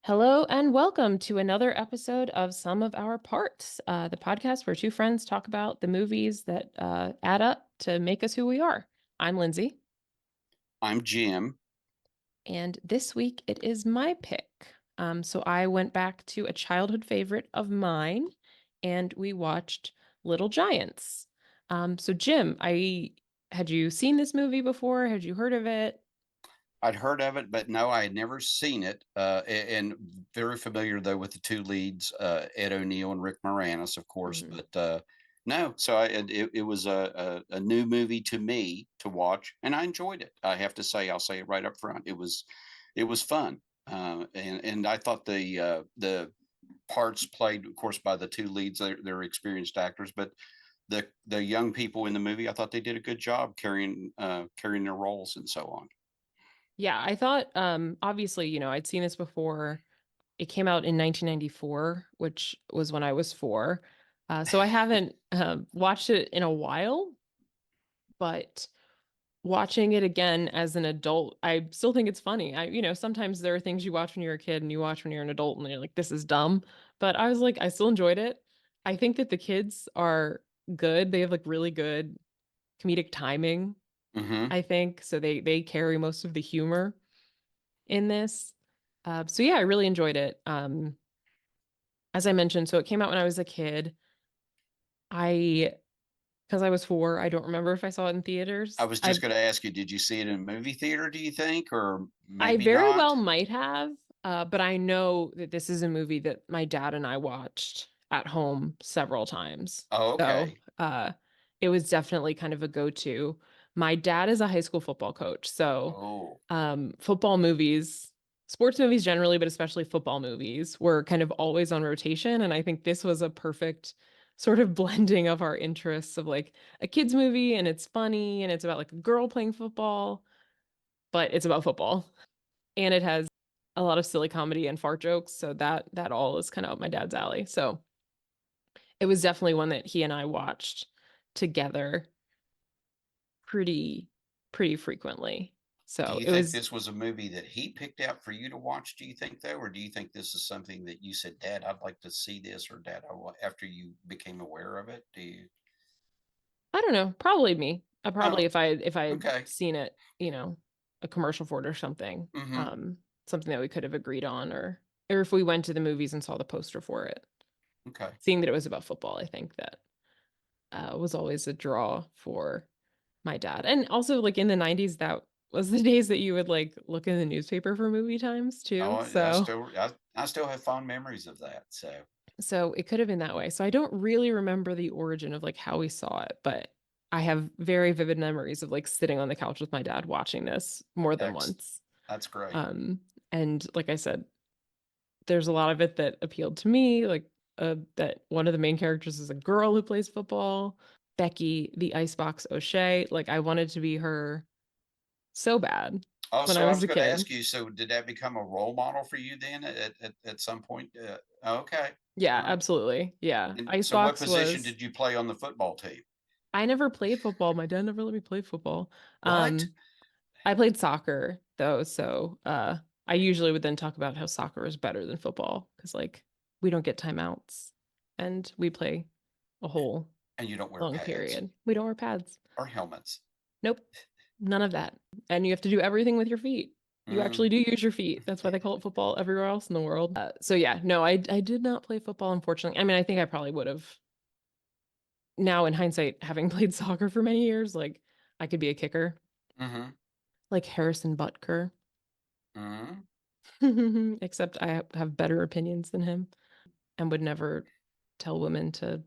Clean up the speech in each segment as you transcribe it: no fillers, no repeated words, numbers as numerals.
Hello and welcome to another episode of Some of Our Parts, the podcast where two friends talk about the movies that add up to make us who we are. I'm Lindsay, I'm Jim. and this week it is my pick. So I went back to a childhood favorite of mine, and we watched Little Giants. So Jim, I had you seen this movie before? Had you heard of it? I'd heard of it, but no, I had never seen it. And very familiar though with the two leads, Ed O'Neill and Rick Moranis, of course. Mhm. But no, so it was a new movie to me to watch, and I enjoyed it. I have to say, I'll say it right up front. It was fun, and I thought the parts played, of course, by the two leads. They're experienced actors, but the young people in the movie, I thought they did a good job carrying their roles and so on. Yeah, I thought obviously, I'd seen this before. It came out in 1994, which was when I was 4. So I haven't watched it in a while, but watching it again as an adult, I still think it's funny. Sometimes there are things you watch when you're a kid and you watch when you're an adult and you're like, this is dumb. But I was like, I still enjoyed it. I think that the kids are good. They have like really good comedic timing, Hmm. I think. So they carry most of the humor in this. So yeah, I really enjoyed it. As I mentioned, so it came out when I was a kid. I, because I was 4, I don't remember if I saw it in I theaters. was just I going to ask you, did you see it in a movie theater, do you think, or I maybe very not? well might have, but I know that this is a movie that my dad and I watched at home several times. Oh, So, okay. it was definitely kind of a go-to. My dad is a high school football coach, so Oh, football movies, sports movies generally, but especially football movies, were kind of always on rotation. And I think this was a perfect sort of blending of our interests of like a kids movie and it's funny and it's about like a girl playing football, but it's about football. And it has a lot of silly comedy and fart jokes. So that all is kind of up my dad's alley. So it was definitely one that he and I watched together pretty pretty frequently. do So you it think was this was a movie that he picked out for you to watch, do you think, though? Or do you think this is something that you said, Dad, I'd like to see this, or Dad, after you became aware of it? Do you? I don't know, probably me. I Oh, probably if I had okay. seen it, a commercial for it or something, Hmm. something that we could have agreed on, or if we went to the movies and saw the poster for it. Okay. Seeing that it was about football, I think that was always a draw for my dad. And also like in the 90s, that was the days that you would like look in the newspaper for movie times Oh, too. I So still, I still have fond memories of that. So, so it could have been that way. So I don't really remember the origin of like how we saw it, but I have very vivid memories of like sitting on the couch with my dad watching this more than X, once. that's great. Um, and like I said, there's a lot of it that appealed to me, like that one of the main characters is a girl who plays football, Becky, the Icebox O'Shea. Like I wanted to be her so bad Oh, when I so I was was a going to kid. ask you, so did that become a role model for you then at some point? Okay. Yeah, All right. absolutely. Yeah. And so what Icebox position was did you play on the football team? I never played football. My dad never let me play football. What? I played soccer though, so I usually would then talk about how soccer is better than football because like we don't get timeouts and we play a whole And you don't wear long pads period. We don't wear pads. or helmets. Nope, none of that. And you have to do everything with your feet. You actually Mm. do use your feet. That's why they call it football everywhere else in the world. So yeah, no, I did not play football, unfortunately. I mean, I think I probably would have now in hindsight, having played soccer for many years, like I could be a kicker, Hmm. like Harrison Butker, Hmm. except I have better opinions than him and would never tell women to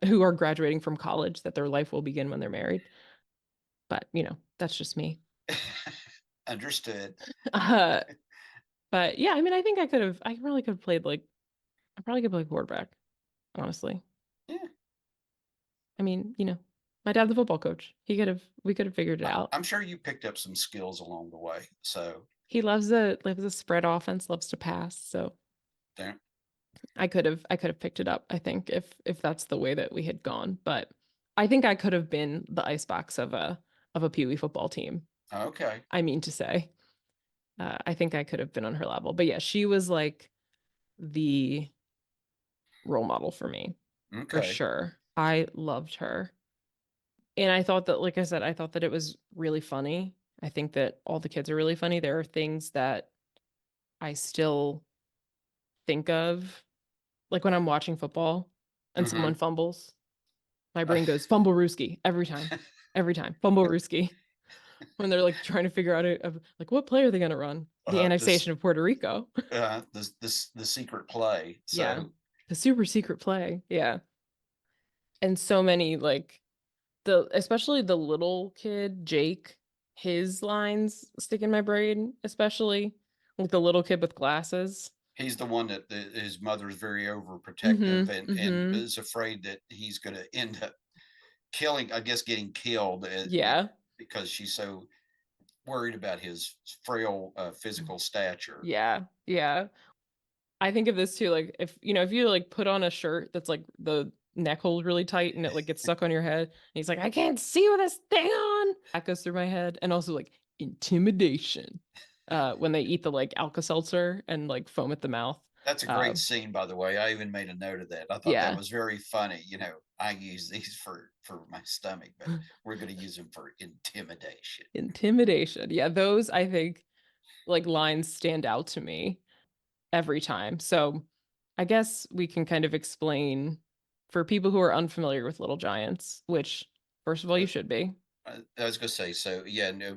who are graduating from college that their life will begin when they're married. But that's just me. Understood. Uh, but yeah, I mean, I think I probably could have played like, I probably could play quarterback, honestly. Yeah. I mean, my dad's a football coach. We could have figured it out. I'm sure you picked up some skills along the way. So He loves a spread offense, loves to pass. So there. I could have picked it up, I think, if that's the way that we had gone. But I think I could have been the icebox of a Pee Wee football team. Okay. I mean to say. I think I could have been on her level. But yeah, she was like the role model for me for Okay. sure. I loved her. And I thought that, like I said, I thought that it was really funny. I think that all the kids are really funny. There are things that I still think of, like when I'm watching football and someone Hmm. fumbles, my brain goes fumble Rooski every time, fumble Rooski. When they're like trying to figure out like what play are they going to run? The This annexation of Puerto Rico. the secret play. Yeah, So the super secret play. Yeah, and so many like the especially the little kid Jake, his lines stick in my brain, especially like the little kid with glasses. he's the one that his mother is very overprotective Mm-hmm. and Mm-hmm. is afraid that he's going to end up killing, I guess, getting killed Yeah. because she's so worried about his frail physical stature. Yeah. Yeah. I think of this too, like if you like put on a shirt that's like the neck holds really tight and it like gets stuck on your head, and he's like, I can't see with this thing on. That goes through my head. And also like intimidation. When they eat the like Alka-Seltzer and like foam at the mouth. That's a Uh great scene, by the way. I even made a note of that. I thought that yeah. was very funny. I use these for my stomach, but we're going to use them for intimidation. Intimidation. Yeah, those I think like lines stand out to me every time. So I guess we can kind of explain for people who are unfamiliar with Little Giants, which first of all you Uh, should be. I was going to say, so yeah, no,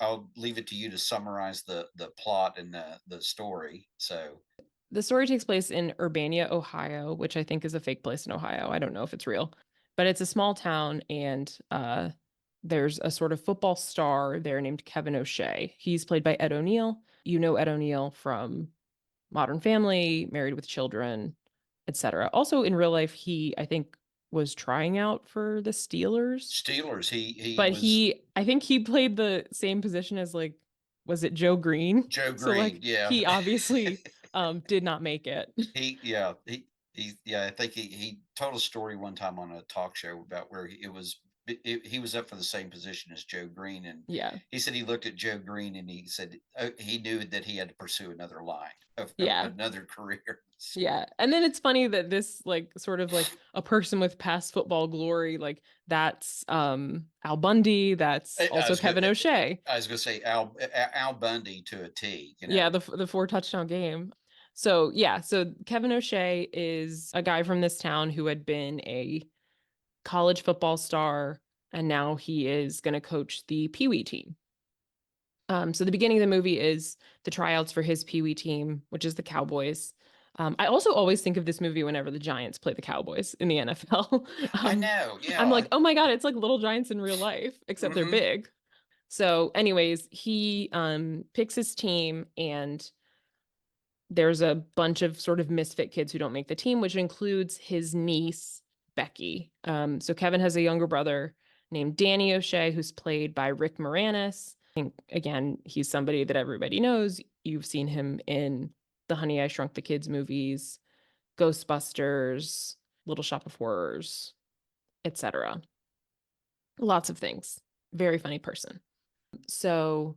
I'll leave it to you to summarize the plot and the story. So The story takes place in Urbana, Ohio, which I think is a fake place in Ohio. I don't know if it's real, but it's a small town, and there's a sort of football star there named Kevin O'Shea. He's played by Ed O'Neill. You know Ed O'Neill from Modern Family, Married with Children, etc. Also in real life, he I think was trying out for the Steelers, Steelers, he but was I think he played the same position as like was it Joe Green? Joe So Green. like Yeah. he obviously did not make it. Yeah, yeah, I think he told a story one time on a talk show about where he was up for the same position as Joe Green, and Yeah. he said he looked at Joe Green and he said he knew that he had to pursue another line of Yeah. another career. Yeah. And then it's funny that this like sort of like a person with past football glory, like that's Al Bundy, that's I also was good. Kevin O'Shea. I was going to say Al Bundy to a T. Yeah, the four touchdown game. So yeah, so Kevin O'Shea is a guy from this town who had been a college football star, and now he is going to coach the Pee Wee team. So the beginning of the movie is the tryouts for his Pee Wee team, which is the Cowboys. I also always think of this movie whenever the Giants play the Cowboys in the NFL. I know. I'm like, Yeah. oh my God, it's like little Giants in real life, except they're Hmm. big. So, anyways, he picks his team, and there's a bunch of sort of misfit kids who don't make the team, which includes his niece, Becky. So Kevin has a younger brother named Danny O'Shea, who's played by Rick Moranis. I think, again, he's somebody that everybody knows. You've seen him in the Honey, I Shrunk the Kids movies, Ghostbusters, Little Shop of Horrors, etc. Lots of things. Very funny person. So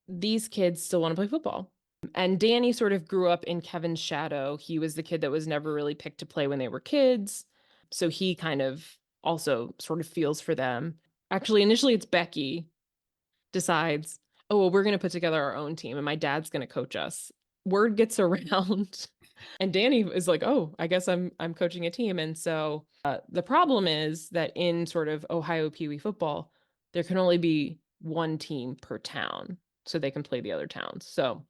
these kids still want to play football. And Danny sort of grew up in Kevin's shadow. He was the kid that was never really picked to play when they were kids. So he kind of also sort of feels for them. Actually, initially it's Becky decides, oh, well, we're going to put together our own team and my dad's going to coach us. Word gets around and Danny is like, oh, I guess I'm coaching a team. And so the problem is that in sort of Ohio Pee Wee football, there can only be one team per town so they can play the other towns. So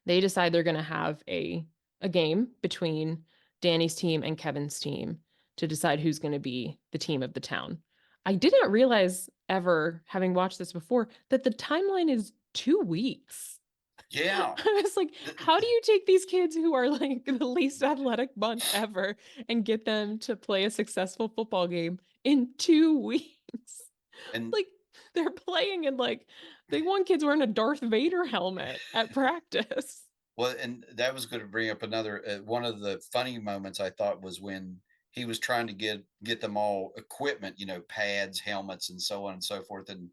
they decide they're going to have a game between Danny's team and Kevin's team to decide who's going to be the team of the town. I did not realize ever, having watched this before, that the timeline is 2 weeks. Yeah. I was like, how do you take these kids who are like the least athletic bunch ever and get them to play a successful football game in 2 weeks? And Like they're playing in like they one kid's wearing a Darth Vader helmet at practice. well, and that was going to bring up another one of the funny moments I thought was when he was trying to get them all equipment, pads, helmets, and so on and so forth. And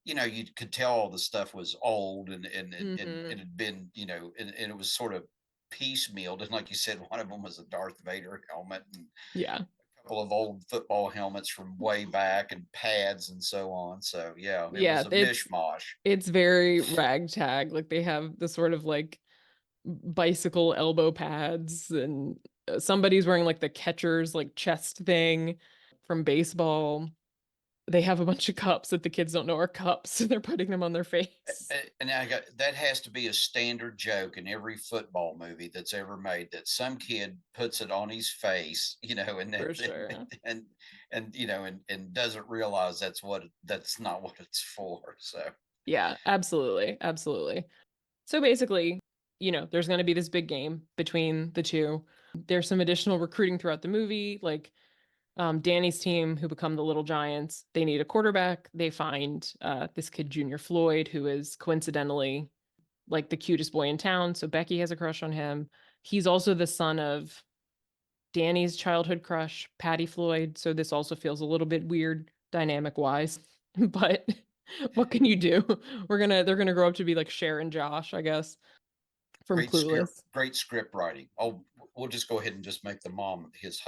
you could tell all the stuff was old and Hmm. it had been, and it was sort of piecemealed. And like you said, one of them was a Darth Vader helmet and Yeah. a couple of old football helmets from way back and pads and so on. So yeah, it Yeah, was a mishmash. it's very ragtag. Like they have the sort of like bicycle elbow pads, and somebody's wearing like the catcher's like chest thing from baseball. They have a bunch of cups that the kids don't know are cups, so they're putting them on their face. And I got that has to be a standard joke in every football movie that's ever made that some kid puts it on his face, and For sure. and doesn't realize that's not what it's for. So Yeah, absolutely. Absolutely. So basically, there's going to be this big game between the two. There's some additional recruiting throughout the movie, like Danny's team, who become the Little Giants. They need a quarterback. They find this kid, Junior Floyd, who is coincidentally like the cutest boy in town. So Becky has a crush on him. He's also the son of Danny's childhood crush, Patty Floyd. So this also feels a little bit weird dynamic wise. But what can you do? They're gonna grow up to be like Cher and Josh, I guess, from Clueless. great script writing. Oh, we'll just go ahead and just make the mom his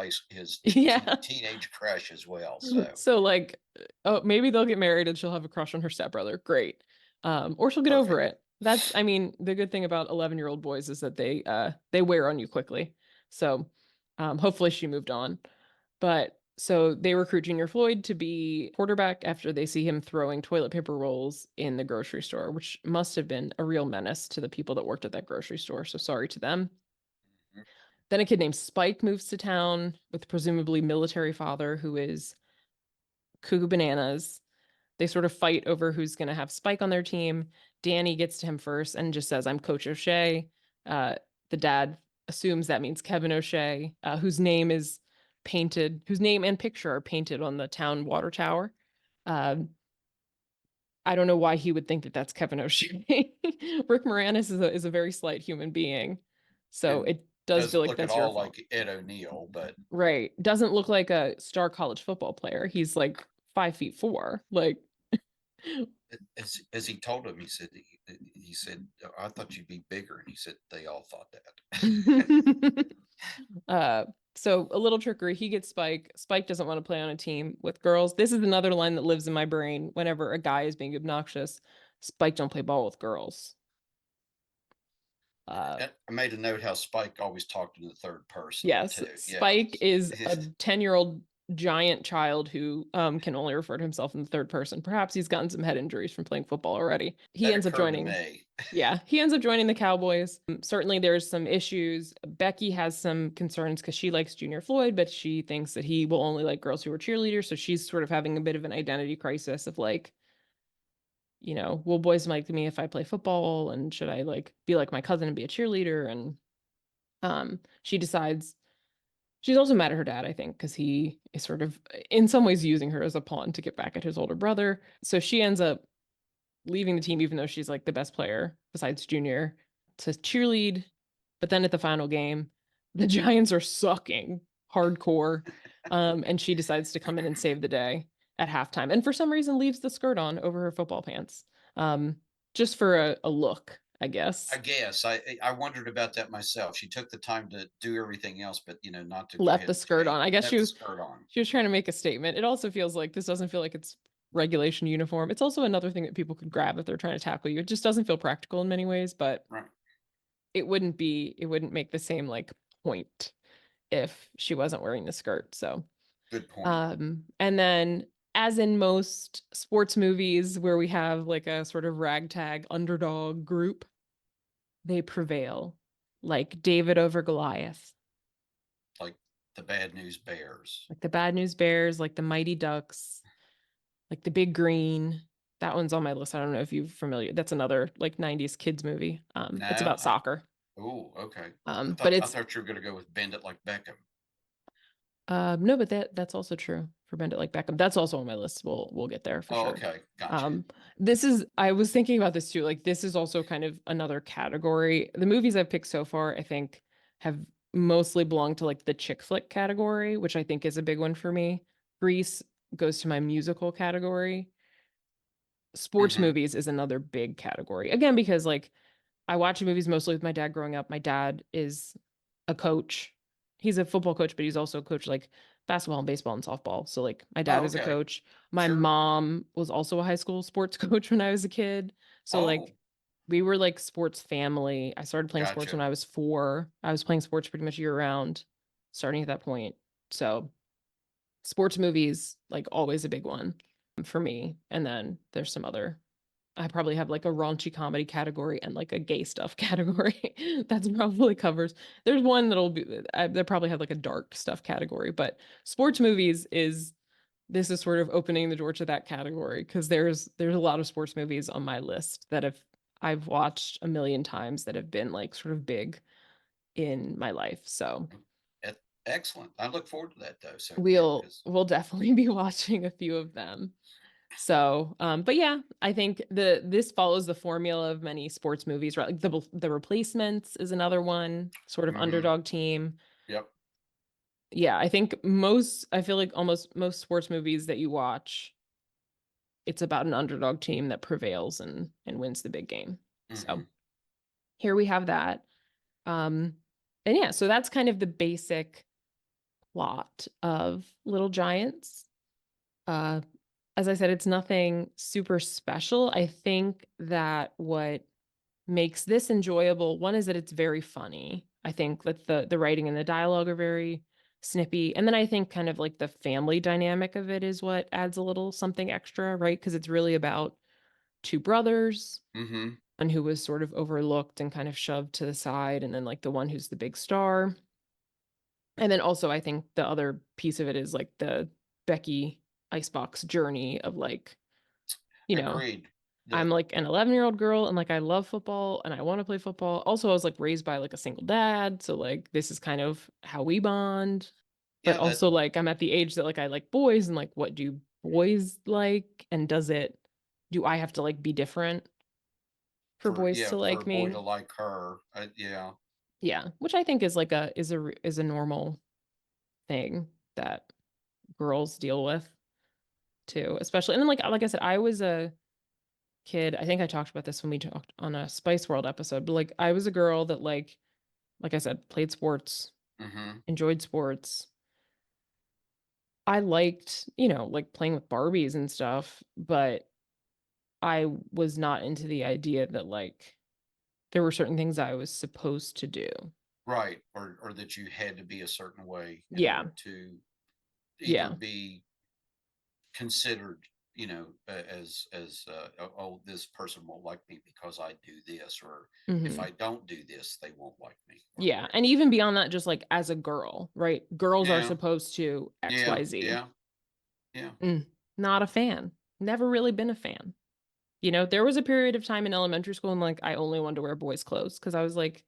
Yeah. teenage crush as well. So So like, oh, maybe they'll get married and she'll have a crush on her stepbrother. Great. Or she'll get over perfect. it. That's, I mean, the good thing about 11-year-old boys is that they wear on you quickly. So hopefully she moved on. But so they recruit Junior Floyd to be quarterback after they see him throwing toilet paper rolls in the grocery store, which must have been a real menace to the people that worked at that grocery store. So sorry to them. Mhm. Then a kid named Spike moves to town with presumably military father who is cuckoo bananas. They sort of fight over who's going to have Spike on their team. Danny gets to him first and just says, "I'm Coach O'Shea." Uh, the dad assumes that means Kevin O'Shea, whose name and picture are painted on the town water tower. Um, I don't know why he would think that that's Kevin O'Shea. Rick Moranis is a very slight human being, so And it does feel doesn't like look at that's your all fault. like Ed O'Neill, but Right. Doesn't look like a star college football player. He's like 5'4". Like as he told him, he said, "I thought you'd be bigger," and he said, "They all thought that." uh so a little trickery. He gets Spike. Spike doesn't want to play on a team with girls. This is another line that lives in my brain whenever a guy is being obnoxious. Spike don't play ball with girls. Uh I made a note how Spike always talked in the third person yes, too. Yeah, Spike is a 10-year-old giant child who can only refer to himself in the third person. Perhaps he's gotten some head injuries from playing football already. He that ends up occurred to joining me. Yeah, he ends up joining the Cowboys. Certainly, there's some issues. Becky has some concerns because she likes Junior Floyd, but she thinks that he will only like girls who are cheerleaders. So she's sort of having a bit of an identity crisis of like, will boys like me if I play football? And should I like be like my cousin and be a cheerleader? And she decides she's also mad at her dad, I think, because he is sort of in some ways using her as a pawn to get back at his older brother. So she ends up leaving the team, even though she's like the best player besides Junior, to cheerlead. But then at the final game, the Giants are sucking hardcore. And she decides to come in and save the day at halftime. And for some reason leaves the skirt on over her football pants. Um, just for a look, I I guess. guess I wondered about that myself. She took the time to do everything else, but not to go Left ahead the and skirt on. I guess left the skirt on. she was trying to make a statement. It also feels like this doesn't feel like it's regulation uniform. It's also another thing that people could grab if they're trying to tackle you. It just doesn't feel practical in many ways, but Right. it wouldn't make the same like point if she wasn't wearing the skirt. So, Good point. and then as in most sports movies where we have like a sort of ragtag underdog group, they prevail, like David over Goliath, Like the Bad News Bears. like the Bad News Bears, like the Mighty Ducks, like the Big Green. That one's on my list. I don't know if you're familiar. That's another like 90s kids movie. It's No, about soccer. oh, okay. But I it's thought you were going to go with Bend It Like Beckham. no, but that's also true for Bend It Like Beckham. That's also on my list. We'll get there for Oh, sure. okay, gotcha. Um, I was thinking about this too. Like this is also kind of another category. The movies I've picked so far, I think, have mostly belonged to like the chick flick category, which I think is a big one for me. Grease goes to my musical category. sports Hmm. movies is another big category. Again, because like I watch movies mostly with my dad growing up. My dad is a coach. He's a football coach, but he's also a coach like basketball and baseball and softball. So like my dad Oh, is a okay. coach. My Sure. mom was also a high school sports coach when I was a kid. So Oh, like we were like sports family. I started playing sports gotcha. when I was 4. I was playing sports pretty much year round starting at that point. So sports movies like always a big one for me. And then there's some other I probably have like a raunchy comedy category and like a gay stuff category. That's probably covers. There's one that'll be they probably have like a dark stuff category, but sports movies is this is sort of opening the door to that category because there's a lot of sports movies on my list that have I've watched a million times that have been like sort of big in my life. So Excellent. I look forward to that though. So yeah, because we'll definitely be watching a few of them. So, but yeah, I think this follows the formula of many sports movies, right? Like the Replacements is another one, sort of hmm, underdog team. yep. Yeah, I feel like almost most sports movies that you watch, it's about an underdog team that prevails and wins the big game. So Hmm. here we have that. Um, and yeah, so that's kind of the basic plot of Little Giants. Uh, as I said, it's nothing super special. I think that what makes this enjoyable, one is that it's very funny. I think that the writing and the dialogue are very snippy. And then I think kind of like the family dynamic of it is what adds a little something extra, right? Because it's really about two brothers, Hmm. and who was sort of overlooked and kind of shoved to the side, and then like the one who's the big star. And then also I think the other piece of it is like the Becky Icebox journey of like, you know, Agreed. I'm The like an 11-year-old girl and like I love football and I want to play football. Also, I was like raised by like a single dad, so like this is kind of how we bond. But yeah, that also like I'm at the age that like I like boys and like what do boys like and do I have to like be different for for boys yeah, to for like a boy me? to like her. Yeah. Yeah, which I think is like a normal thing that girls deal with too, especially and then like I said, I was a kid. I think I talked about this when we talked on a Spice World episode, but like I was a girl that like I said, played sports, Hmm. enjoyed sports. I liked, like playing with Barbies and stuff, but I was not into the idea that like there were certain things I was supposed to do. Right. Or that you had to be a certain way in Yeah. order to either Yeah. be considered, oh, oh, this person won't like me because I do this, or if Hmm. I don't do this, they won't like me, or Yeah. And whatever. even beyond that, just like as a girl, right? Girls are Yeah. supposed to Yeah. XYZ. Yeah. Yeah. Not a fan. Never really been a fan. There was a period of time in elementary school and like I only wanted to wear boys' clothes because I was like,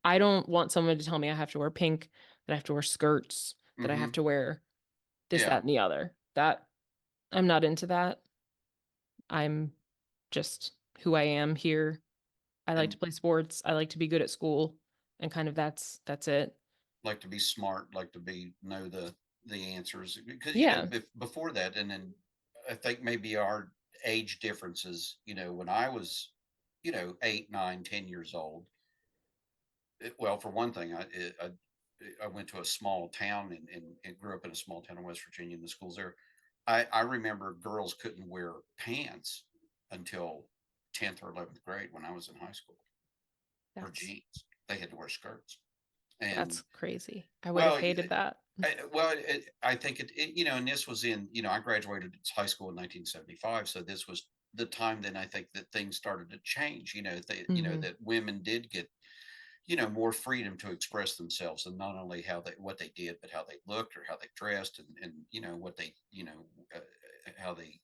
I don't want someone to tell me I have to wear pink, that I have to wear skirts, that I have Hmm. to wear this, that, Yeah. and the other. That I'm not into that. I'm just who I am here. I like And to play sports. I like to be good at school, and kind of that's it. like to be smart, like to be know the answers, because Yeah. before that, and then I think maybe our age differences. When I was, 8, 9, 10 years old. Well, for one thing, I went to a small town and grew up in a small town in West Virginia. And the schools there, I remember girls couldn't wear pants until 10th or 11th grade when I was in high school, or That's jeans. They had to wear skirts. And that's crazy. I would have well, hated that. I think and this was in, I graduated high school in 1975, so this was the time then I think that things started to change. Hmm. That women did get, more freedom to express themselves, and not only what they did, but how they looked or how they dressed, and what they, how they,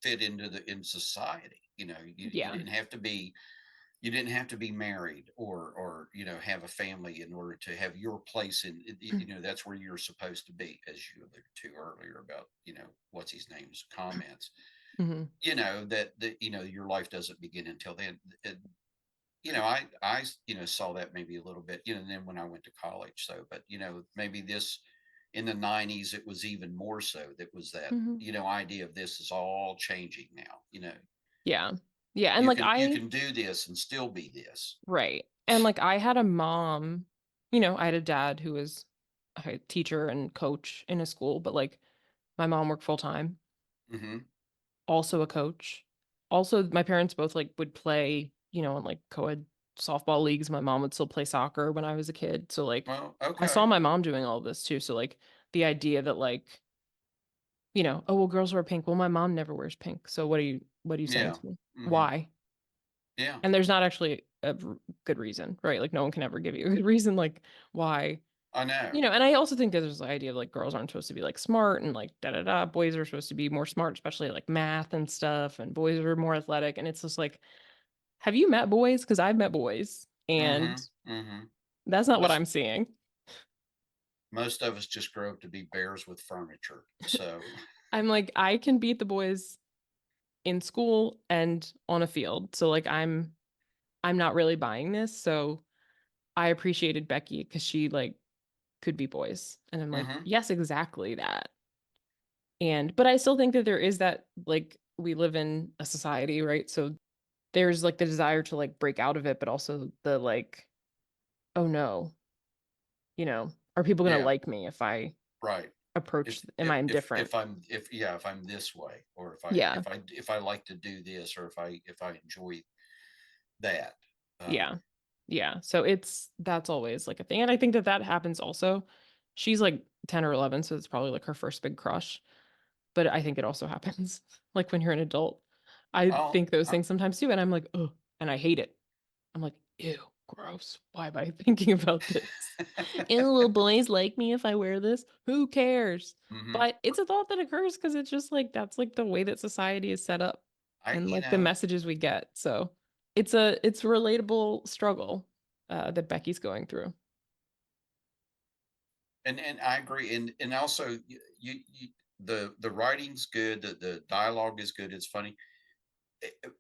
fit into in society. You Yeah. didn't have to be, married, or have a family in order to have your place that's where you're supposed to be, as you alluded to earlier about, what's his name's comments, Hmm. that your life doesn't begin until then. I saw that maybe a little bit, and then when I went to college. So, but maybe this in the 90s, it was even more so. That was that, Mhm. idea of this is all changing now. Yeah. Yeah, and, You like, can you I can do this and still be this. right. And, like, I had a mom I had a dad who was a teacher and coach in a school, but, like, my mom worked full time, Hmm. also a coach. Also, my parents both, like, would play, in, like, co-ed softball leagues. My mom would still play soccer when I was a kid, so, like, Well, I saw okay. my mom doing all of this too, so, like, the idea that, like, "Oh, well, girls wear pink." Well, my mom never wears pink, so what are you saying Yeah. to me? Hmm. Why? Yeah. And there's not actually a good reason, right? Like, no one can ever give you a good reason, like, why. I know. And I also think that there's the idea of, like, girls aren't supposed to be, like, smart and, like, da da da. Boys are supposed to be more smart, especially, like, math and stuff, and boys are more athletic, and it's just like, have you met boys? Because 'Cause I've met boys, and Hmm. Hmm. that's not what Most I'm seeing. most of us just grow up to be bears with furniture. So I'm like, I can beat the boys in school and on a field, so, like, I'm not really buying this, so I appreciated Becky because she, like, could be boys, and I'm like, hmm. "Yes, exactly that." But I still think that there is that, like, we live in a society, right? So there's, like, the desire to, like, break out of it, but also the, like, "Oh, no," "Are people gonna Yeah. like me if I Right. approach am I indifferent?" If I'm this way, or Yeah, if I like to do this, or if I enjoy that. yeah, Um, yeah. So that's always, like, a thing, and I think that that happens also. She's, like, 10 or 11, so it's probably, like, her first big crush, but I think it also happens, like, when you're an adult. I oh, think those things sometimes too, and I'm like, oh, and I hate it. I'm like, "Ew, gross. Why am I thinking about this? Ew, will boys like me if I wear this? Who cares?" hmm. But it's a thought that occurs because it's just, like, that's, like, the way that society is set up I and, you like, the know, messages we get. So, it's a relatable struggle, that Becky's going through. and I agree, and also the writing's good, the dialogue is good, it's funny, eh, eh,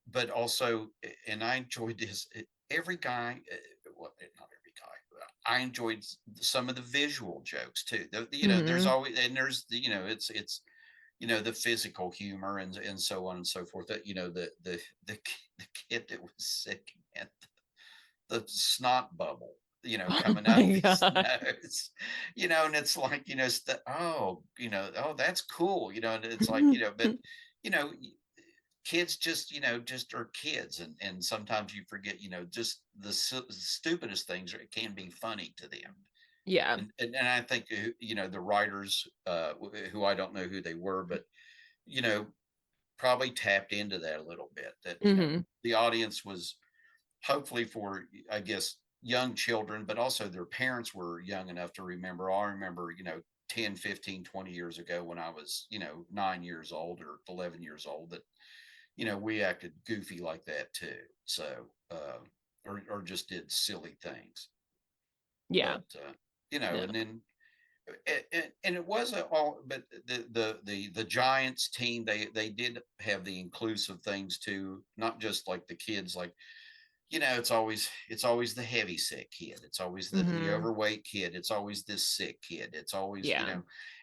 but also, and I enjoyed this. Every guy, well, not every guy, but I enjoyed some of the visual jokes too. There's Mhm. always, and there's the, it's the physical humor and so on and so forth. That the kid that was sick, and the snot bubble, Oh coming out of my his god. nose, and it's like, oh, oh, that's cool, and it's like, but you know, y- kids just, just are kids, and sometimes you forget, just the stupidest things can be funny to them. Yeah. And I think, the writers, who I don't know who they were, but you know, probably tapped into that a little bit. That Mhm. the audience was hopefully for, I guess, young children, but also their parents were young enough to remember. I remember, 10, 15, 20 years ago when I was, 9 years old or 11 years old, that, we acted goofy like that too. So, or just did silly things. Yeah. But, Yeah. and then, and it wasn't all, but the Giants team, they did have the inclusive things too, not just like the kids, like, it's always the heavy sick kid. It's always the Mhm. overweight kid. It's always this sick kid. It's always, Yeah.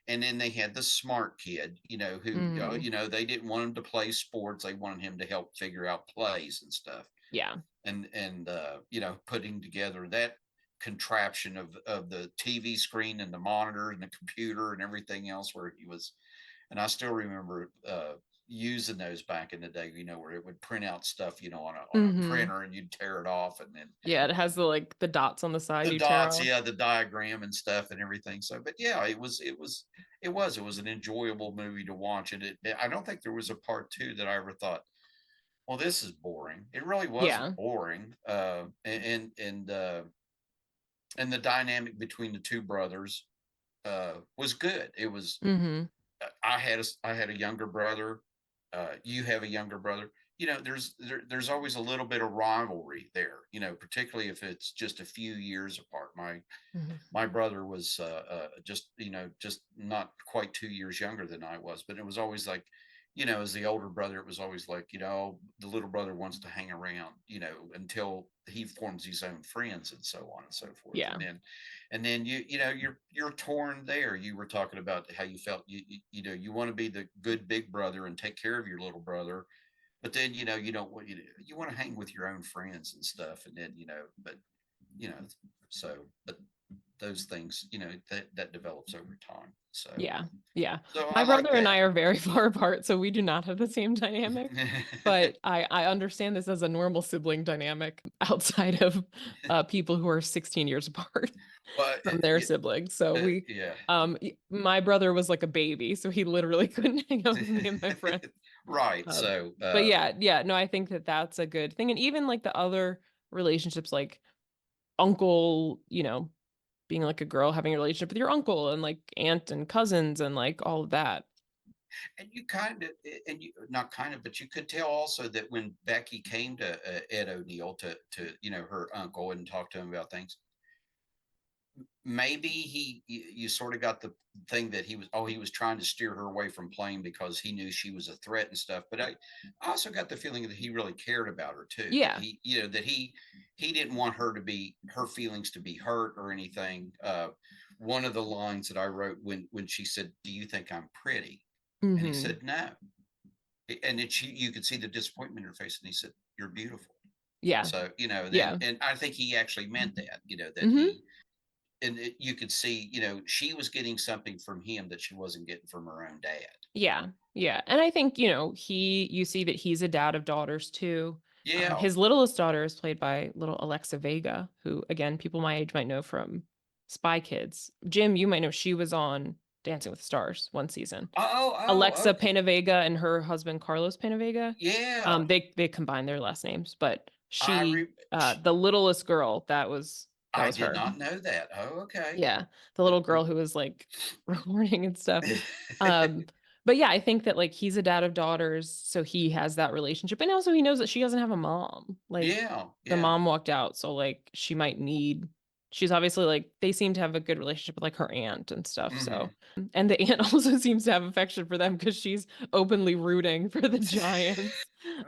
and then they had the smart kid, who, Mhm. they didn't want him to play sports. They wanted him to help figure out plays and stuff. Yeah. And putting together that contraption of the TV screen and the monitor and the computer and everything else, where he was. And I still remember, using those back in the day, where it would print out stuff, on a Mhm. printer, and you'd tear it off, and then Yeah, it has the, like, the dots on the side the you tear dots, off. yeah, the diagram and stuff and everything. So, but yeah, it was an enjoyable movie to watch. And I don't think there was a part two that I ever thought, well, this is boring. It really wasn't Yeah. boring. And the dynamic between the two brothers, was good. It was. Mhm. I had a younger brother. You have a younger brother. There's always a little bit of rivalry there. Particularly if it's just a few years apart. Mhm. My brother was, just not quite 2 years younger than I was, but it was always like, as the older brother, it was always like, the little brother wants to hang around, until he forms his own friends and so on and so forth. Yeah. And then you're torn there. You were talking about how you felt, you want to be the good big brother and take care of your little brother, but then, you don't want you want to hang with your own friends and stuff. And then, but you know, so but those things, that develops over time. So Yeah. Yeah. so I My like brother and I that. are very far apart, so we do not have the same dynamic. But I understand this as a normal sibling dynamic outside of people who are 16 years apart But from their siblings. So yeah. my brother was like a baby, so he literally couldn't hang out with me and my friend. Right. Um, So, but yeah, no, I think that that's a good thing. And even like the other relationships, like uncle, being like a girl having a relationship with your uncle and like aunt and cousins and like all of that. and you kind of, and you not kind of, but you could tell also that when Becky came to Ed O'Neill to her uncle and talk to him about things, maybe you sort of got the thing that he was trying to steer her away from playing because he knew she was a threat and stuff. But I also got the feeling that he really cared about her too, that Yeah. he didn't want her feelings to be hurt or anything. One of the lines that I wrote when she said, "Do you think I'm pretty?" and he Hmm. said, "No," and then you could see the disappointment in her face, and he said, "You're beautiful." Yeah. So, Yeah. and I think he actually meant that, that Hmm. you could see, she was getting something from him that she wasn't getting from her own dad. Yeah. Yeah. And I think, you see that he's a dad of daughters too. Yeah. His littlest daughter is played by little Alexa Vega, who, again, people my age might know from Spy Kids. Jim, you might know she was on Dancing with the Stars one season. Oh, Alexa okay. Penavega and her husband Carlos Penavega. Yeah. They combined their last names, but I she, re- the littlest girl, that I was did her. not know that. Oh, okay. Yeah, the But little girl who was like recording and stuff. Um, but yeah, I think that like he's a dad of daughters, so he has that relationship, and also he knows that she doesn't have a mom. Like yeah, the yeah. mom walked out, so like she might need. She's obviously like they seem to have a good relationship with like her aunt and stuff. So, Hmm. and the aunt also seems to have affection for them because she's openly rooting for the Giants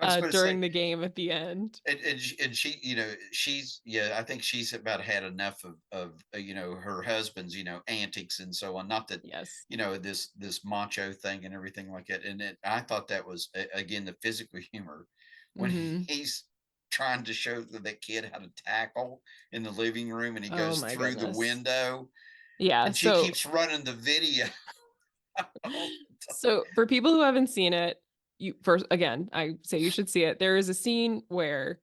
I was going to say, during the game at the end. and she, she's, yeah, I think she's about had enough of her husband's, antics and so on. Not that, Yes. this macho thing and everything like that. And I thought that was again the physical humor when Hmm. he's trying to show that kid how to tackle in the living room, and he Oh goes my through the goodness. window, Yeah. and she So keeps running the video all the time. So for people who haven't seen it, you first again, I say you should see it. There is a scene where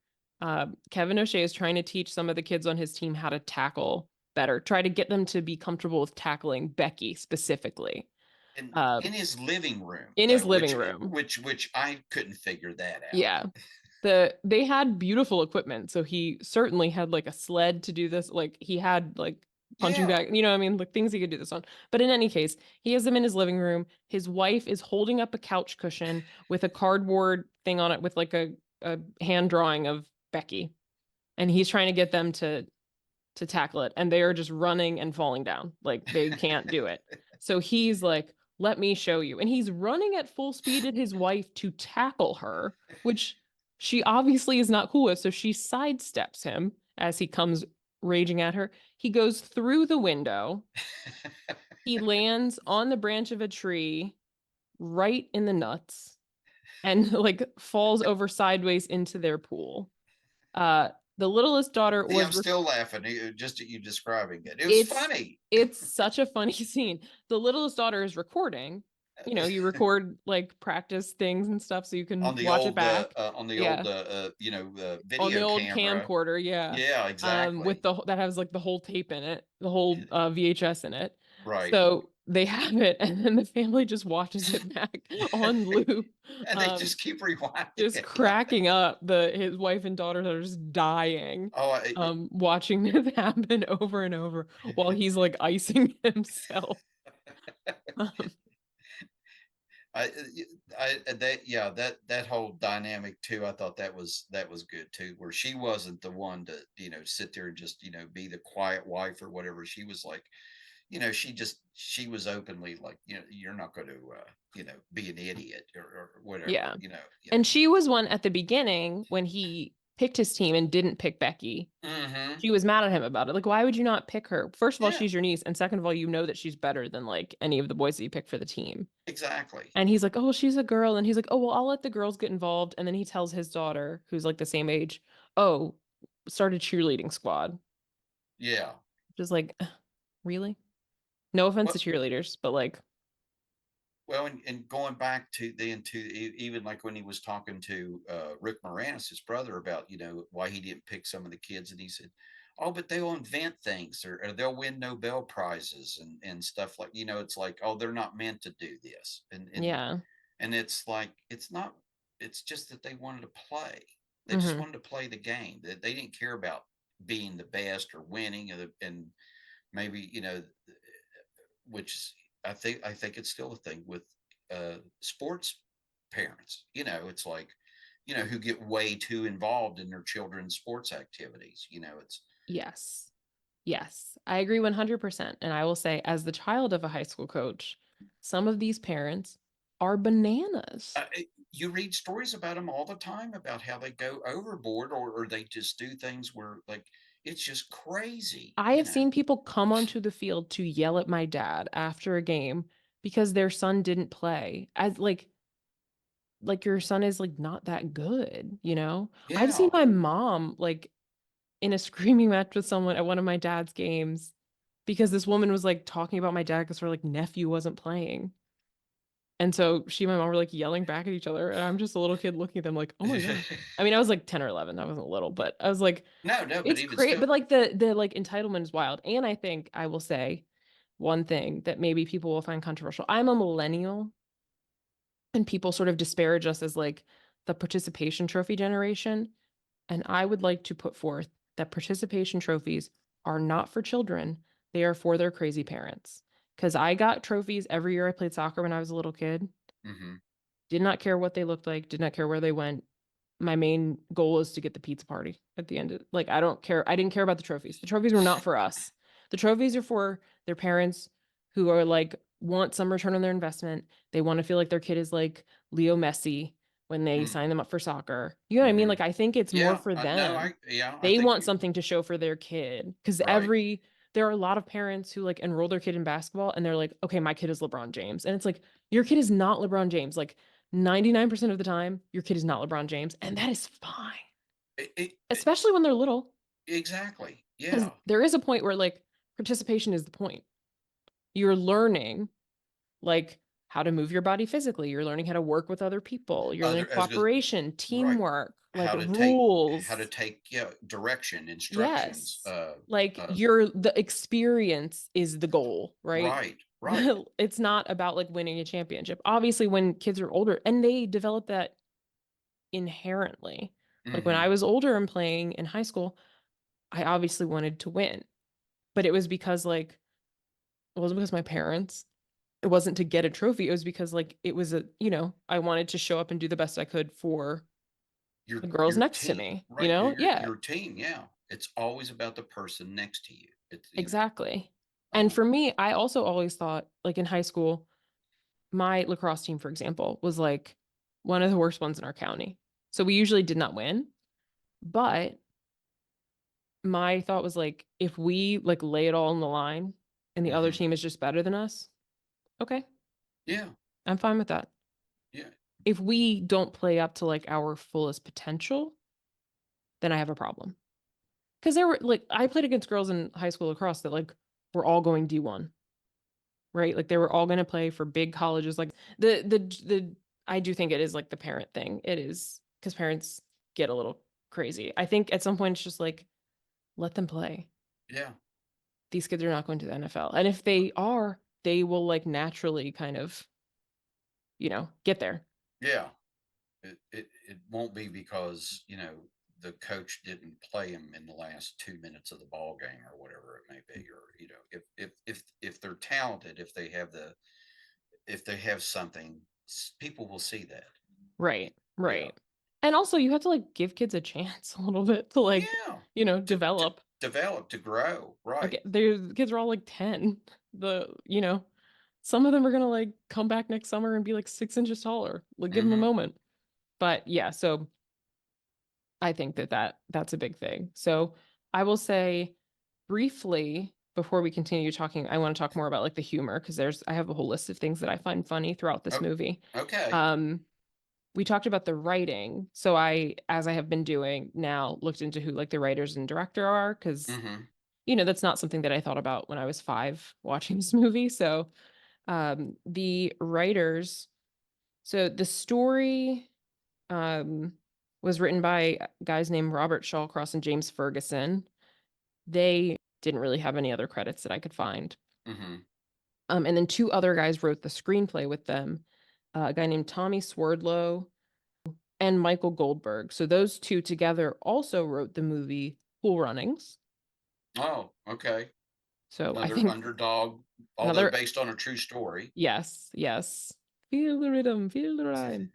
Kevin O'Shea is trying to teach some of the kids on his team how to tackle better, try to get them to be comfortable with tackling Becky specifically And uh, in his living room in his though, living which room. which I couldn't figure that out. Yeah. They had beautiful equipment, so he certainly had like a sled to do this. Like he had like punching Yeah. bag, what I mean, like things he could do this on. But in any case, he has them in his living room. His wife is holding up a couch cushion with a cardboard thing on it with like a hand drawing of Becky, and he's trying to get them to tackle it, and they are just running and falling down. Like they can't do it. So he's like, "Let me show you." And he's running at full speed at his wife to tackle her, which she obviously is not cool with. So she sidesteps him as he comes raging at her. He goes through the window. He lands on the branch of a tree right in the nuts and like falls over sideways into their pool. Uh the littlest daughter See, was I'm still laughing just at you describing it. It was it's funny. it's such a funny scene. The littlest daughter is recording. You record like practice things and stuff so you can watch it back. On the old Yeah, on the video old camera. camcorder, yeah. Yeah, With exactly. that has like the whole tape in it, the whole VHS in it. Right. So they have it, and then the family just watches it back on loop. And they Um, just keep rewinding just it. Yeah. cracking up. The his wife and daughter that are just dying, Oh, watching this happen over and over while he's like icing himself. Um, I, that yeah, that whole dynamic too. I thought that was good too, where she wasn't the one to sit there and just be the quiet wife or whatever. She was like, she was openly like, you're not going to, be an idiot or whatever, Yeah. And she was one at the beginning when he picked his team and didn't pick Becky. Hmm. She was mad at him about it. Like, why would you not pick her? First of all, Yeah, she's your niece, and second of all, you know that she's better than like any of the boys that you pick for the team. exactly. And he's like, "Oh, well, she's a girl." And he's like, "Oh, well, I'll let the girls get involved." And then he tells his daughter, who's like the same age, "Oh, start a cheerleading squad." Yeah. Just like, really? No offense to Well, cheerleaders, but like, and going back to even like when he was talking to Rick Moranis, his brother, about why he didn't pick some of the kids, and he said, "Oh, but they'll invent things, or they'll win Nobel prizes and stuff like it's like, oh, they're not meant to do this," yeah. and it's like it's not. It's just that they wanted to play. They just Hmm. wanted to play the game. That they didn't care about being the best or winning, and maybe which I think it's still a thing with sports parents. It's like who get way too involved in their children's sports activities. It's Yes. Yes. I agree 100%. And I will say, as the child of a high school coach, some of these parents are bananas. you read stories about them all the time about how they go overboard, or they just do things where like it's just crazy. I have seen people come onto the field to yell at my dad after a game because their son didn't play. As like your son is like not that good, you know? I've seen Yeah. my mom like in a screaming match with someone at one of my dad's games because this woman was like talking about my dad because her like nephew wasn't playing. And so she and my mom were like yelling back at each other. And I'm just a little kid looking at them like, oh my God. I mean, I was like 10 or 11. I wasn't little, but I was like, No, no, but it's even great. still. But like the like entitlement is wild. And I think I will say one thing that maybe people will find controversial. I'm a millennial and people sort of disparage us as like the participation trophy generation. And I would like to put forth that participation trophies are not for children, they are for their crazy parents. Because I got trophies every year I played soccer when I was a little kid. Hmm. Did not care what they looked like, did not care where they went. My main goal is to get the pizza party at the end of like I don't care. I didn't care about the trophies. The trophies were not for us. The trophies are for their parents who are like want some return on their investment. They want to feel like their kid is like Leo Messi when they sign them up for soccer. You know what I mean? Mm-hmm. Like I think it's more Yeah, for no, them. I They think want you something to show for their kid because right. there are a lot of parents who like enroll their kid in basketball and they're like, okay, my kid is LeBron James. And it's like, your kid is not LeBron James. Like 99% of the time, your kid is not LeBron James, and that is fine, It especially when they're little, exactly. because Yeah. there is a point where like participation is the point. You're learning like how to move your body physically. You're learning how to work with other people. You're learning Other as good, cooperation, right. teamwork, like How to rules. take, direction, instructions, Yes. Like uh the experience is the goal, right? right, right. It's not about like winning a championship. Obviously, when kids are older and they develop that inherently. Like when I Hmm. was older and playing in high school, I obviously wanted to win, but it was because like it wasn't because my parents. It wasn't to get a trophy. It was because like it was I wanted to show up and do the best I could for the girls Your next to team, me, you right. know? Yeah, Your team, yeah. It's always about the person next to you. It's exactly. And um for me, I also always thought like in high school, my lacrosse team, for example, was like one of the worst ones in our county. So we usually did not win, but my thought was like if we like lay it all on the line and the other mhm. team is just better than us, okay, Yeah, I'm fine with that. yeah, If we don't play up to like our fullest potential, then I have a problem. Because there were like I played against girls in high school lacrosse that like were all going D1, right? Like they were all going to play for big colleges. Like the I do think it is like the parent thing. It is because parents get a little crazy. I think at some point it's just like let them play. yeah, These kids are not going to the NFL. And if they are, they will like naturally kind of, get there. yeah. It won't be because the coach didn't play him in the last 2 minutes of the ball game or whatever it may be, or if they're talented, if they have something, people will see that. Right. Yeah, Right. And also you have to like give kids a chance a little bit to like, yeah. To develop. develop, to grow, right. Like their kids are all like 10. some of them are gonna like come back next summer and be like 6 inches taller. Like give them a Hmm. moment. But yeah, so I think that's a big thing. So I will say briefly before we continue talking, I want to talk more about like the humor because I have a whole list of things that I find funny throughout this Oh, movie. okay. Um, we talked about the writing. So as I have been doing now, looked into who like the writers and director are because Hmm. that's not something that I thought about when I was 5 watching this movie. So the writers, so the story um was written by guys named Robert Shawcross and James Ferguson. They didn't really have any other credits that I could find. Hmm. And then 2 other guys wrote the screenplay with them, a guy named Tommy Swerdlow and Michael Goldberg. So those 2 together also wrote the movie Cool Runnings. Oh, okay. So I Another think underdog, although another, based on a true story. yes, yes. Feel the rhythm, feel the rhyme.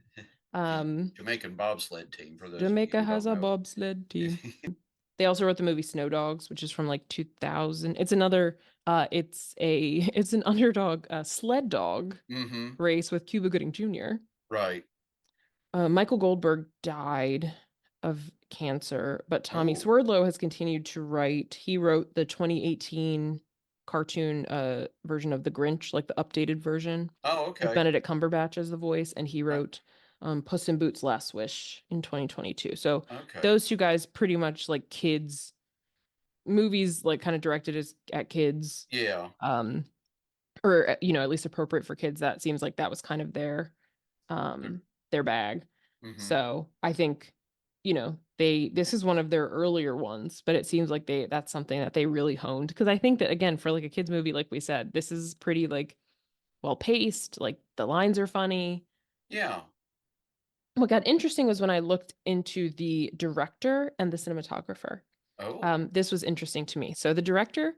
Um, Jamaican bobsled team, for those of you Jamaica who has don't a know. bobsled team. They also wrote the movie Snow Dogs, which is from like 2000. It's another it's an underdog sled dog Hmm. race with Cuba Gooding Jr. Right. Michael Goldberg died of cancer, but Tommy Oh. Swerdlow has continued to write. He wrote the 2018 cartoon version of The Grinch, like the updated version Oh, with okay. Benedict Cumberbatch as the voice, and he Right. wrote Puss in Boots: Last Wish in 2022. So Okay. those 2 guys pretty much like kids movies, like kind of directed at kids, Yeah. um, or at least appropriate for kids. That seems like that was kind of um their bag. Mm-hmm. So I think, this is one of their earlier ones, but it seems like that's something that they really honed. Because I think that again, for like a kids movie, like we said, this is pretty like well paced, like the lines are funny. Yeah. What got interesting was when I looked into the director and the cinematographer. Oh. This was interesting to me. So the director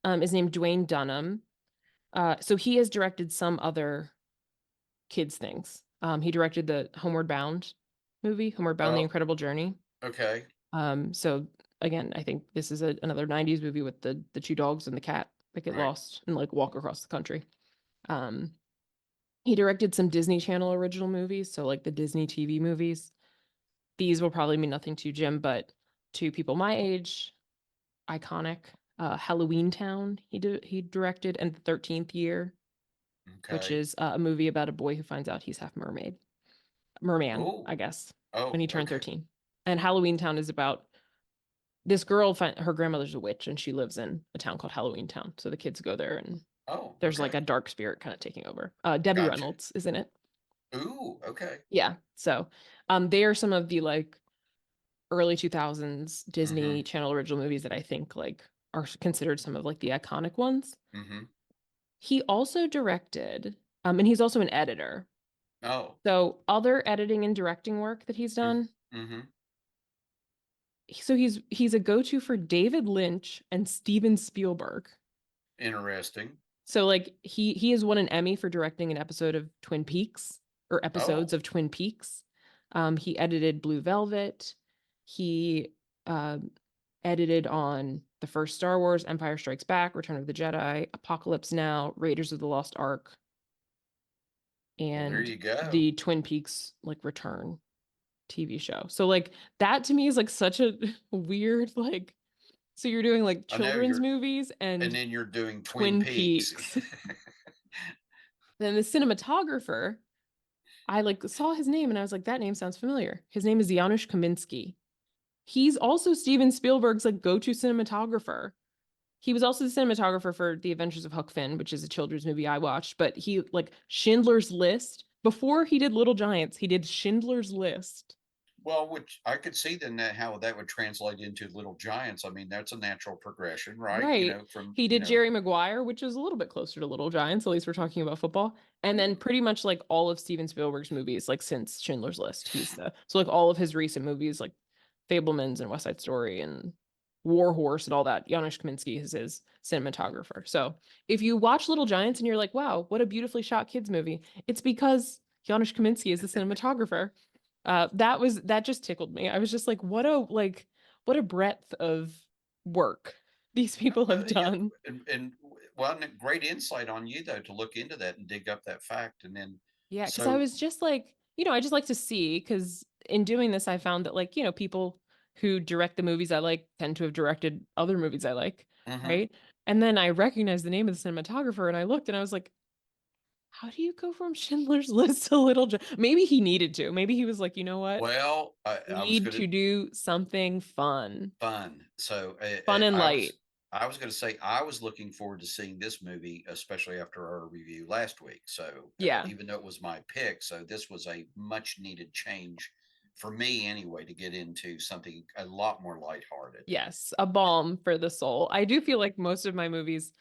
is named Dwayne Dunham. So he has directed some other kids things. He directed the Homeward Bound movie, Homeward Bound: The Oh. Incredible Journey. Okay. So again, I think this is another '90s movie with the 2 dogs and the cat that get Right. lost and like walk across the country. Um, he directed some Disney Channel original movies, so like the Disney TV movies. These will probably mean nothing to Jim, but to people my age, iconic. Halloween Town he directed, and The 13th Year, which Okay. is a movie about a boy who finds out he's half merman, I Oh. guess, when Oh. he turned Okay. 13. And Halloween Town is about this girl, her grandmother's a witch, and she lives in a town called Halloween Town. So the kids go there, and Oh. there's like Okay. a dark spirit kind of taking over. Debbie Gotcha. Reynolds is in it. Ooh. Okay. Yeah. So they are some of the like early 2000s Mm-hmm. Disney Channel original movies that I think like are considered some of like the iconic ones. Mm-hmm. He also directed, and he's also an editor. Oh. So other editing and directing work that he's done. Mm-hmm. So he's a go-to for David Lynch and Steven Spielberg. Interesting. So like he has won an Emmy for directing an episode of Twin Peaks or episodes Oh. of Twin Peaks. He edited Blue Velvet. He um, edited on the first Star Wars, Empire Strikes Back, Return of the Jedi, Apocalypse Now, Raiders of the Lost Ark, Well, there and you go. the Twin Peaks like Return TV show. So like that to me is like such a weird like so you're doing like I know children's you're, movies and and then you're doing Twin Twin Peaks. Peaks. Then the cinematographer, I like saw his name and I was like, that name sounds familiar. His name is Janusz Kaminski. He's also Steven Spielberg's like go-to cinematographer. He was also the cinematographer for The Adventures of Huck Finn, which is a children's movie I watched, but he like Schindler's List. Before he did Little Giants, he did Schindler's List. Well, which I could see then that how that would translate into Little Giants. I mean, that's a natural progression, right? You Right. know, from, He did Jerry Maguire, which is a little bit closer to Little Giants, at least we're talking about football. And then pretty much like all of Steven Spielberg's movies, like since Schindler's List, so like all of his recent movies, like Fablemans and West Side Story and War Horse and all that. Janusz Kaminski is his cinematographer. So if you watch Little Giants and you're like, wow, what a beautifully shot kids movie, it's because Janusz Kaminski is the cinematographer. That just tickled me. I was just like, what a breadth of work these people have Yeah, done. and well, great insight on you though to look into that and dig up that fact, and then Yeah, because I so was just like, I just like to see, because in doing this, I found that, like, people who direct the movies I like tend to have directed other movies I like, mhm. right? And then I recognized the name of the cinematographer and I looked and I was like, how do you go from Schindler's List to Maybe he needed to. Maybe he was like, you know what? Well, I was Need gonna to do something fun, fun. So fun and light. I was going to say I was looking forward to seeing this movie, especially after our review last week. So Yeah. even though it was my pick, so this was a much needed change for me anyway to get into something a lot more lighthearted. Yes, a balm for the soul. I do feel like most of my movies,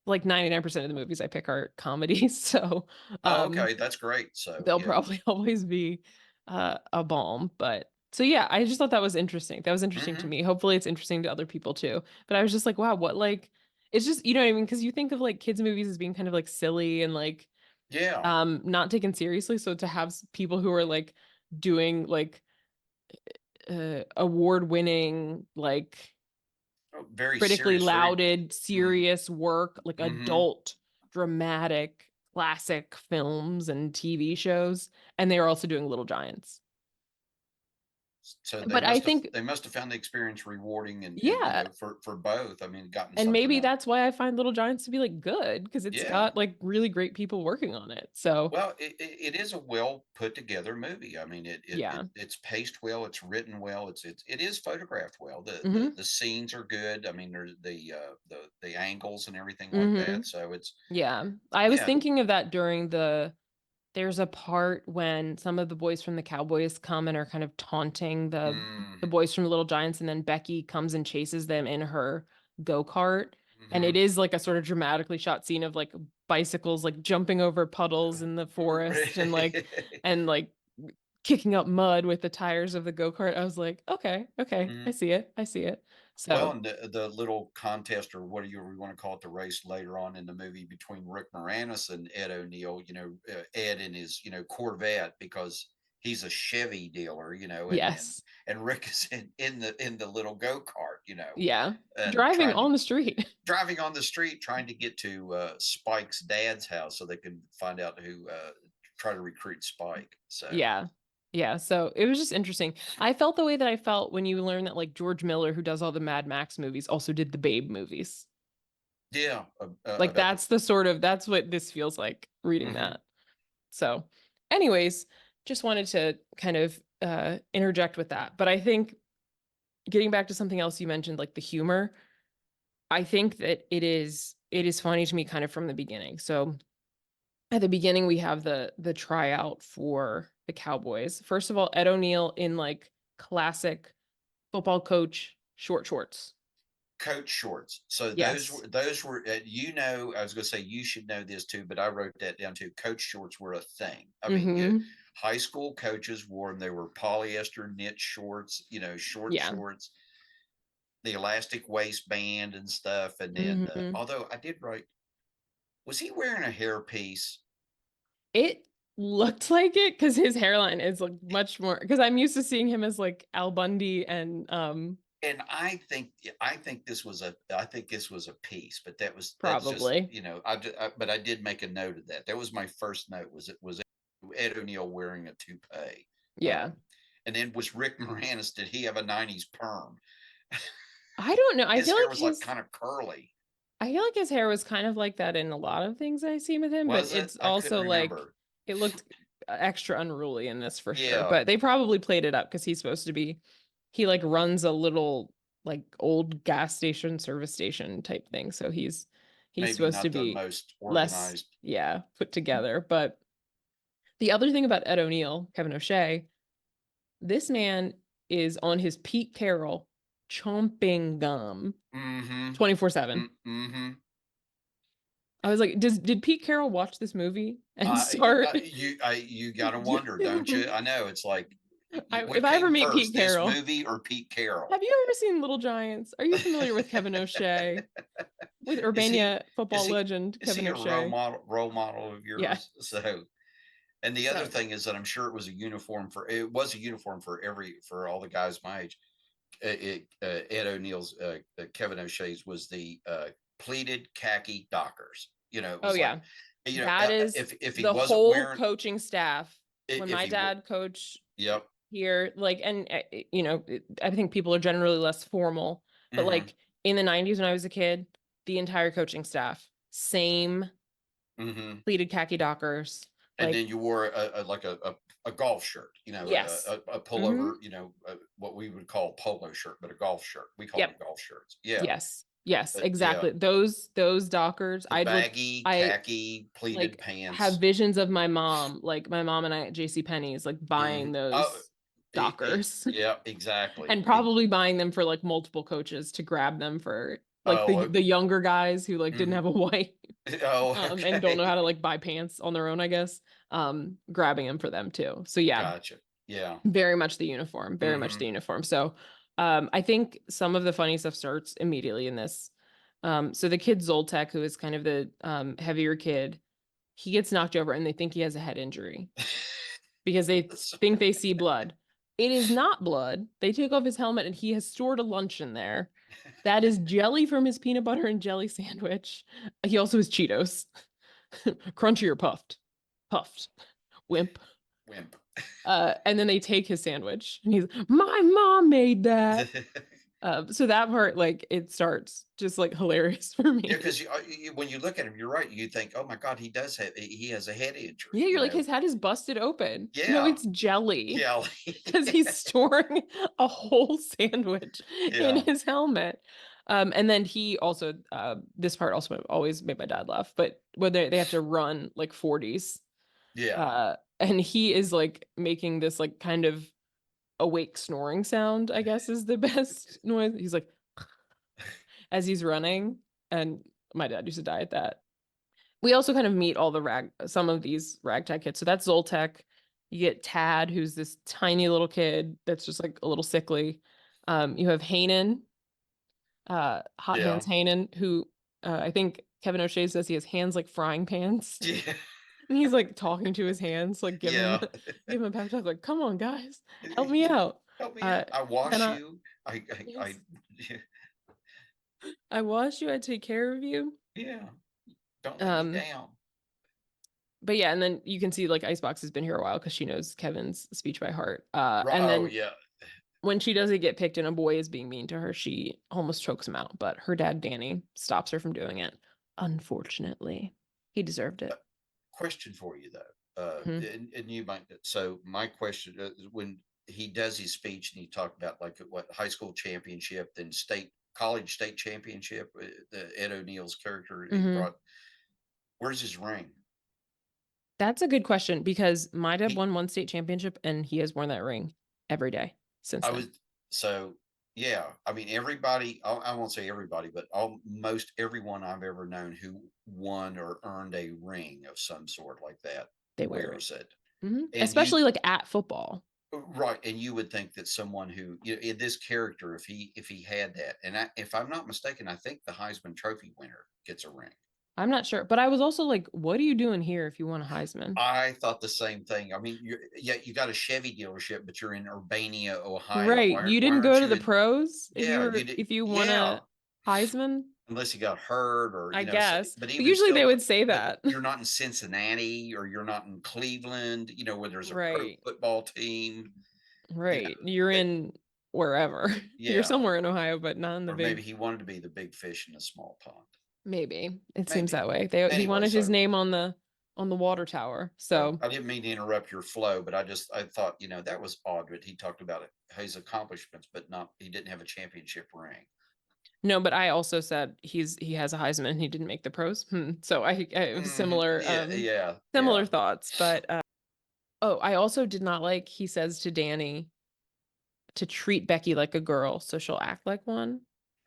like 99% of the movies I pick are comedies, so Oh, um okay, that's great. So they'll yeah, probably always be a balm. But so yeah, I just thought that was interesting. That was interesting to hmm me. Hopefully it's interesting to other people too. But I was just like, wow, what, like, it's just, you know what I mean? Because you think of like kids' movies as being kind of like silly and like yeah, not taken seriously. So to have people who are like doing like award winning, like oh, very critically serious, very. lauded, serious work, like Mm-hmm. adult, dramatic, classic films and TV shows. And they are also doing Little Giants. So But I think, they must have found the experience rewarding, and yeah. for both. I mean, gotten And something maybe out. that's why I find Little Giants to be like good, because it's Yeah. got like really great people working on it. So Well, it is a well put together movie. I mean, yeah. it's paced well, it's written well, it is photographed well. Hmm. The scenes are good. I mean, there's the angles and everything like Hmm. that. So it's Yeah. I was yeah. thinking of that during there's a part when some of the boys from the Cowboys come and are kind of taunting the Mm, boys from Little Giants, and then Becky comes and chases them in her go-kart. And it hmm is like a sort of dramatically shot scene of like bicycles like jumping over puddles in the forest and like kicking up mud with the tires of the go-kart. I was like, okay, okay, I Mhm. see it. I see it. Well, So, and the little contest, or what do you want to call it, the race later on in the movie between Rick Moranis and Ed O'Neill, Ed in his, Corvette, because he's a Chevy dealer, yes. and Rick is in the little go-kart, Yeah. and Driving trying to on the street. driving on the street trying to get to Spike's dad's house so they can find out who try to recruit Spike. So Yeah. Yeah. So it was just interesting. I felt the way that I felt when you learn that like George Miller, who does all the Mad Max movies, also did the Babe movies. yeah, Like about the that's what this feels like reading mhm. that. So, anyways, just wanted to kind of interject with that. But I think getting back to something else you mentioned, like the humor, I think that it is funny to me kind of from the beginning. So at the beginning we have the tryout for the Cowboys. First of all, Ed O'Neill in like classic football coach short shorts. Coach shorts. So Yes. those were I was going to say you should know this too, but I wrote that down too. Coach shorts were a thing. I mean, Mm-hmm. high school coaches wore them. They were polyester knit shorts, short Yeah. shorts, the elastic waistband and stuff. And then, Mm-hmm. although I did write, was he wearing a hairpiece? It looked like it because his hairline is like much more, because I'm used to seeing him as like Al Bundy and And I think this was a piece, but that's just probably. but I did make a note of that. That was my first note. Was Ed O'Neill wearing a toupee? Yeah. And then was Rick Moranis? Did he have a '90s perm? I don't know. His hair was like kind of curly. I feel like his hair was kind of like that in a lot of things I see with him, but Was it? it's I couldn't also like remember. it looked extra unruly in this for sure. Yeah, But they probably played it up because he's supposed to be, he like runs a little like old gas station, service station type thing. So he's maybe supposed to not the be most less, organized. yeah, put together. But the other thing about Ed O'Neill, Kevin O'Shea, this man is on his Pete Carroll chomping gum Mm-hmm. 24/7. Mm-hmm. I was like, did Pete Carroll watch this movie and start? You gotta wonder, don't you? I know it's like, If what I ever came meet Pete first, this Carroll, movie or Pete Carroll? have you ever seen Little Giants? Are you familiar with Kevin O'Shea? With Is he Urbania is football he legend is Kevin he a O'Shea. role model of yours? Yes. So, and the other So thing is that I'm sure it was a uniform for all the guys my age. Ed O'Neill's Kevin O'Shea's was the pleated khaki Dockers. It Oh was like, yeah. That is if he the wasn't whole wearing, coaching staff. When if my he, wa- dad coached yep, here, like, and I think people are generally less formal, but hmm like in the 90s when I was a kid, the entire coaching staff, same hmm pleated khaki Dockers. and then Like, you wore like a golf shirt, yes. a Mm-hmm. pullover, what we would call a polo shirt, but a golf shirt. We call them Yep. golf shirts. Yeah, Yes. Yes, but yeah, exactly. Those Dockers, the baggy I khaki pleated like have pants. visions of my mom, like my mom and I at JC Penney's, like buying Oh, those Dockers yeah, exactly. and probably buying them for like multiple coaches to grab them for like Oh, the younger guys who like didn't mhm. have a wife Oh, and don't know how okay. to like buy pants on their own, I guess. Grabbing them for them too. So yeah, Gotcha. Yeah. very much the uniform, very much the hmm uniform. So I think some of the funny stuff starts immediately in this. So the kid Zoltek, who is kind of the heavier kid, he gets knocked over and they think he has a head injury because they think they see blood. It is not blood. They take off his helmet and he has stored a lunch in there. That is jelly from his peanut butter and jelly sandwich. He also has Cheetos. Crunchy or puffed? Puffed. Wimp. Wimp. And then they take his sandwich and he's, my mom made that. So that part, like, it starts just like hilarious for Yeah, me. because when you look at him, you're right. You think, oh my God, he has a head injury. Yeah, you're like, his head is busted open. No, Yeah, it's jelly yeah, because he's storing a whole sandwich in yeah, his helmet. And then he also, this part also always made my dad laugh, but when they have to run like 40s, yeah. and he is like making this like kind of awake snoring sound, I guess is the best noise. He's like, as he's running, and my dad used to die at that. We also kind of meet all the some of these ragtag kids. So that's Zoltek. You get Tad, who's this tiny little kid that's just like a little sickly. You have Hanan, Hot Yeah, Hands Hanan, who I think Kevin O'Shea says he has hands like frying pans. yeah, And he's like talking to his hands, like yeah. give him a pep talk, like, come on, guys, help me Yeah. out. Help me Uh out. I can wash I you. yes, I wash you, I take care of you. Yeah. Don't let me Um down. but yeah, and then you can see like Icebox has been here a while because she knows Kevin's speech by heart. Right. And Oh, then yeah. when she doesn't get picked and a boy is being mean to her, she almost chokes him out. But her dad, Danny, stops her from doing it. Unfortunately, he deserved Uh, it. Question for you though. Mhm. And you might. So my question is when he does his speech and he talked about like what high school championship, then college state championship, the Ed O'Neill's character he Mhm. brought. Where's his ring? That's a good question because my dad He won one state championship and he has worn that ring every day since I then. was so yeah. I mean, everybody. I won't say everybody, but almost everyone I've ever known who won or earned a ring of some sort like that They wear it. wears it. And you Especially like at football. right, and you would think that someone who in this character, if he had that, and if I'm not mistaken, I think the Heisman Trophy winner gets a ring. I'm not sure, but I was also like, what are you doing here if you want a Heisman? I thought the same thing. I mean, yeah, you got a Chevy dealership, but you're in Urbana, Ohio. Right. Why You why didn't go aren't to you the in? pros Yeah, you did. if you want Yeah, a Heisman, unless he got hurt or I so, guess. but But even usually still, they would say but that. you're not in Cincinnati or you're not in Cleveland, where there's a pro Right. football team, you know, Right. You're that in wherever. You're yeah, somewhere in Ohio, but not in the or maybe big. he wanted to be the big fish in a small pond. Maybe. It seems Maybe. that way. He Anyway, wanted his so name on the water tower. So I didn't mean to interrupt your flow, but I thought, that was odd that he talked about his accomplishments, but not he didn't have a championship ring. no, but I also said he has a Heisman and he didn't make the pros. So I it was Yeah, yeah, similar yeah. thoughts. But oh, I also did not like he says to Danny to treat Becky like a girl so she'll act like one.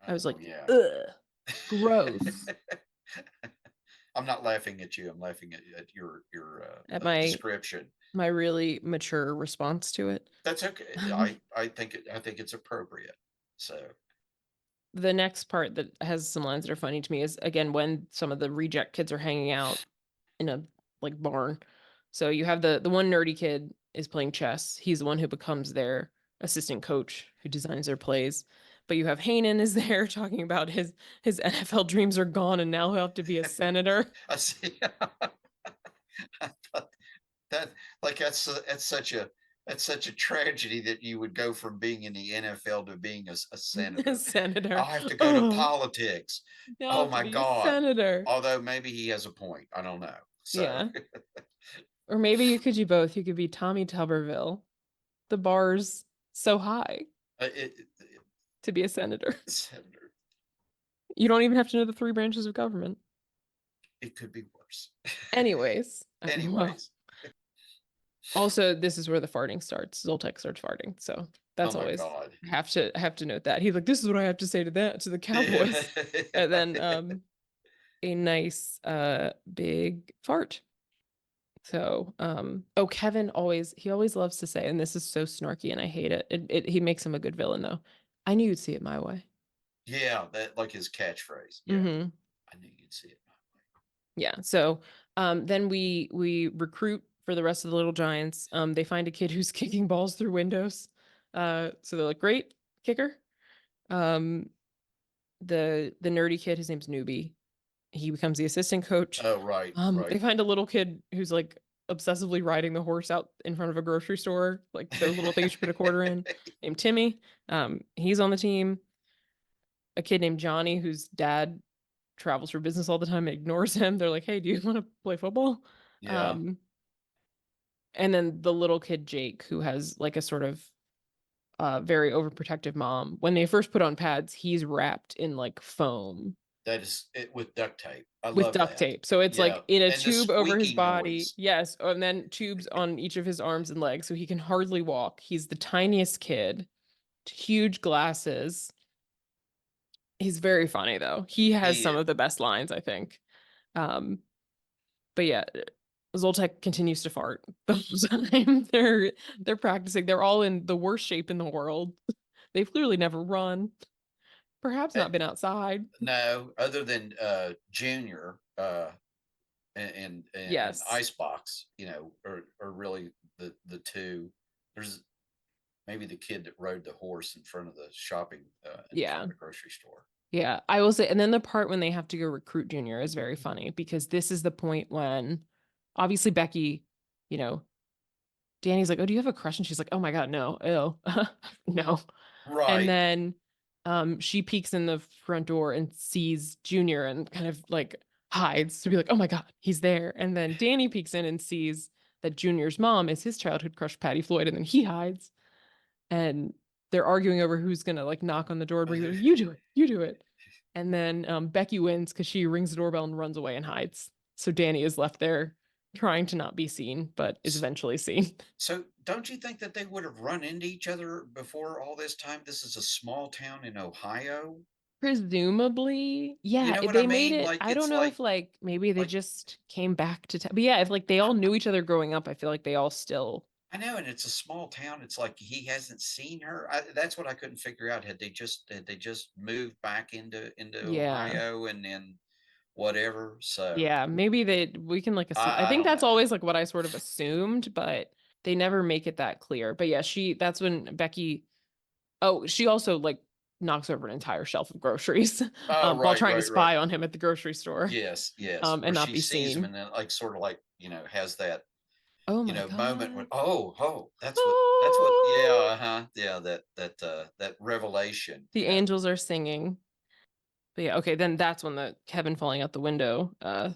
I was Oh like, yeah. ugh, gross. I'm not laughing at you. I'm laughing at your At my description. really mature response to it. That's okay. I think it's appropriate. So The next part that has some lines that are funny to me is again when some of the reject kids are hanging out in a like barn. So you have the one nerdy kid is playing chess. He's the one who becomes their assistant coach who designs their plays. But you have Hanen is there talking about his NFL dreams are gone and now he'll have to be a senator. I see. I thought that like that's such a tragedy that you would go from being in the NFL to being a A senator. senator. I'll have to go to Oh, politics. now I Oh have to my be a God. senator. Although maybe he has a point. I don't know. So Yeah. Or maybe you could do both. You could be Tommy Tuberville. The bar's so high to be a senator. senator, You don't even have to know the three branches of government. it could be worse. Anyways, well, Anyways, also this is where the farting starts. Zoltek starts farting, so oh that's my always God. have to note that. He's like, this is what I have to say to the Cowboys, Yeah. and then a nice big fart. So oh, Kevin always he always loves to say, and this is so snarky, and I hate it. He makes him a good villain though. I knew you'd see it my way. Yeah, that like his catchphrase. Yeah, Mm-hmm. I knew you'd see it my Yeah. So then we recruit for the rest of the Little Giants. They find a kid who's kicking balls through windows. So they're like, great kicker. Um, the nerdy kid, his name's Newbie. He becomes the assistant coach. way. Oh, right, They right. find a little kid who's like obsessively riding the horse out in front of a grocery store, like the little thing you should put a quarter in, named Timmy. He's on the team. A kid named Johnny, whose dad travels for business all the time and ignores him. They're like, hey, do you want to play football? Yeah, Um, and then the little kid Jake, who has like a sort of very overprotective mom. When they first put on pads, he's wrapped in like foam that is it with duct tape. I with love duct that. tape. So it's Yeah, like in a and the tube over his squeaky body. noise. Yes. And then tubes on each of his arms and legs. So he can hardly walk. He's the tiniest kid, huge glasses. He's very funny though. He has He some of the best lines, I think. Um, but yeah, Zoltek continues to fart the whole time. They're practicing. They're all in the worst shape in the world. They've clearly never run, perhaps uh, not been outside. no, other than Junior and Yes. Icebox, are really the two. There's maybe the kid that rode the horse in front of the shopping in front Yeah. of the grocery store. Yeah. I will say, and then the part when they have to go recruit Junior is very funny because this is the point when obviously Becky, you know, Danny's like, oh, do you have a crush? And she's like, oh my God, no. Ew. No. And Right. then she peeks in the front door and sees Junior and kind of like hides to be like, oh my God, he's there. And then Danny peeks in and sees that Junior's mom is his childhood crush, Patty Floyd, and then he hides. And they're arguing over who's gonna like knock on the door and ring. You do it, you do it. And then Becky wins because she rings the doorbell and runs away and hides. So Danny is left there trying to not be seen, but is eventually seen. So don't you think that they would have run into each other before all this time? This is a small town in Ohio. Presumably, You yeah, know what I they made mean? it. Like I don't it's know if like maybe they like just came back to town. But yeah, if like they all knew each other growing up, I feel like they all still, I know, and it's a small town. It's like he hasn't seen her. That's what I couldn't figure out. Had they just moved back into yeah. Ohio and then whatever? So Yeah, maybe we can like assume. I I think don't that's know. always like what I sort of assumed, but they never make it that clear. But yeah, that's when Becky, oh, she also like knocks over an entire shelf of groceries Oh, while right, trying to right, right. spy on him at the grocery store Yes, yes. Where and not she be sees him seen. and then like sort of like has that Oh my moment when God. oh that's what yeah Oh, uh-huh yeah that revelation the angels are singing. But yeah, okay, then that's when the Kevin falling out the window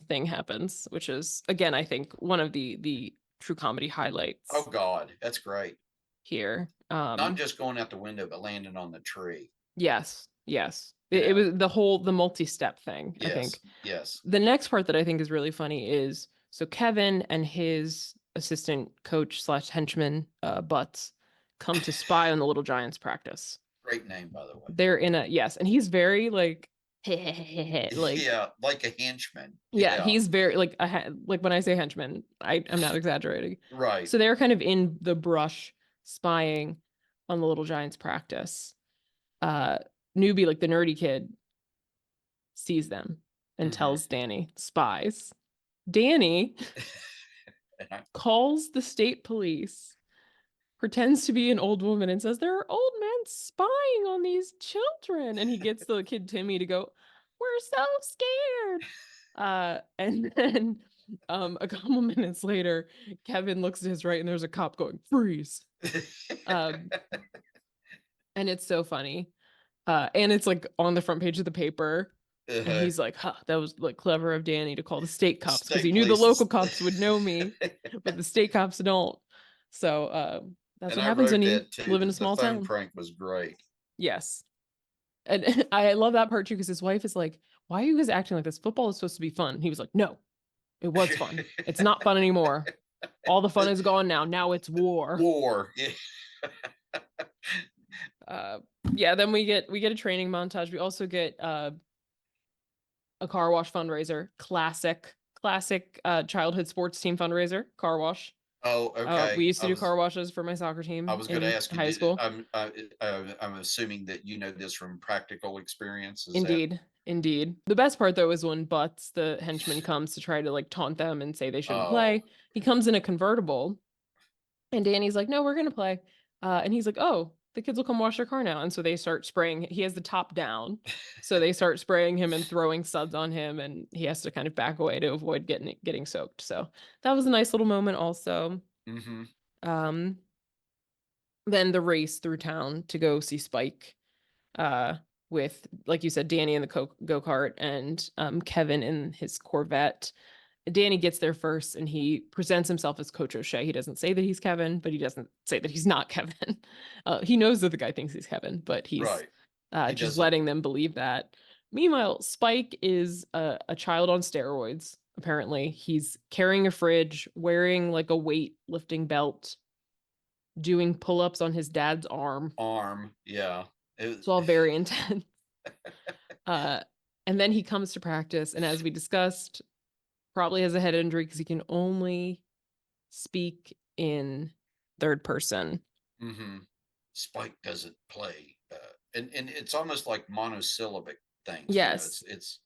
thing happens, which is again, I think one of the true comedy oh highlights God, that's great. here. Not just going out the window but landing on the tree. Yes, yes. you It know was the multi-step thing, I think. yes, yes. The next part that I think is really funny is so Kevin and his assistant coach slash henchman, Butts, come to spy on the Little Giants practice. Great name, by the way. They're in a yes, and he's very like like Yeah, like a henchman. yeah, Yeah, he's very like like when I say henchman, I'm not exaggerating. right. So they're kind of in the brush spying on the Little Giants practice. Uh Newbie, like the nerdy kid, sees them and Hmm. tells Danny, spies. Danny calls the state police, pretends to be an old woman, and says, there are old men someone's spying on these children. And he gets the kid Timmy to go, we're so scared. And then a couple minutes later, Kevin looks to his right and there's a cop going, freeze. Um, and it's so funny. And it's like on the front page of the paper. And Uh-huh. he's like, huh, that was like clever of Danny to call the state cops because he State knew the police local is cops would know me, but the state cops don't. So that's and what I happens wrote when you that too. live in a The small phone town. prank was great. Yes. And I love that part too, because his wife is like, why are you guys acting like this? Football is supposed to be fun. He was like, no, it was fun. It's not fun anymore. All the fun is gone now. Now it's war. War. Yeah. Uh, yeah, then we get a training montage. We also get a car wash fundraiser. Classic childhood sports team fundraiser, car wash. Oh, We okay. used to do car washes for my soccer I team was going to in ask you. high school. I'm assuming that you know this from practical experience. Is that? Indeed. Indeed. The best part though is when Butts, the henchman, comes to try to like taunt them and say they shouldn't Oh, play. He comes in a convertible and Danny's like, no, we're gonna play. And he's like, oh, the kids will come wash their car now. And so they start spraying. He has the top down. So they start spraying him and throwing suds on him, and he has to kind of back away to avoid getting soaked. So that was a nice little moment also. mm-hmm. Um, then the race through town to go see Spike, uh, with, like you said, Danny in the go-kart and Kevin in his Corvette. Danny gets there first and he presents himself as Coach O'Shea. He doesn't say that he's Kevin, but he doesn't say that he's not Kevin. He knows that the guy thinks he's Kevin, but he's Right. He just doesn't. letting them believe that. Meanwhile, Spike is a child on steroids. Apparently, he's carrying a fridge, wearing like a weight lifting belt, doing pull-ups on his dad's arm. Arm. Yeah. It's all very intense. Uh, and then he comes to practice, and as we discussed, probably has a head injury because he can only speak in third person. mm-hmm. Spike doesn't play, and it's almost like monosyllabic things. You know, Yes. it's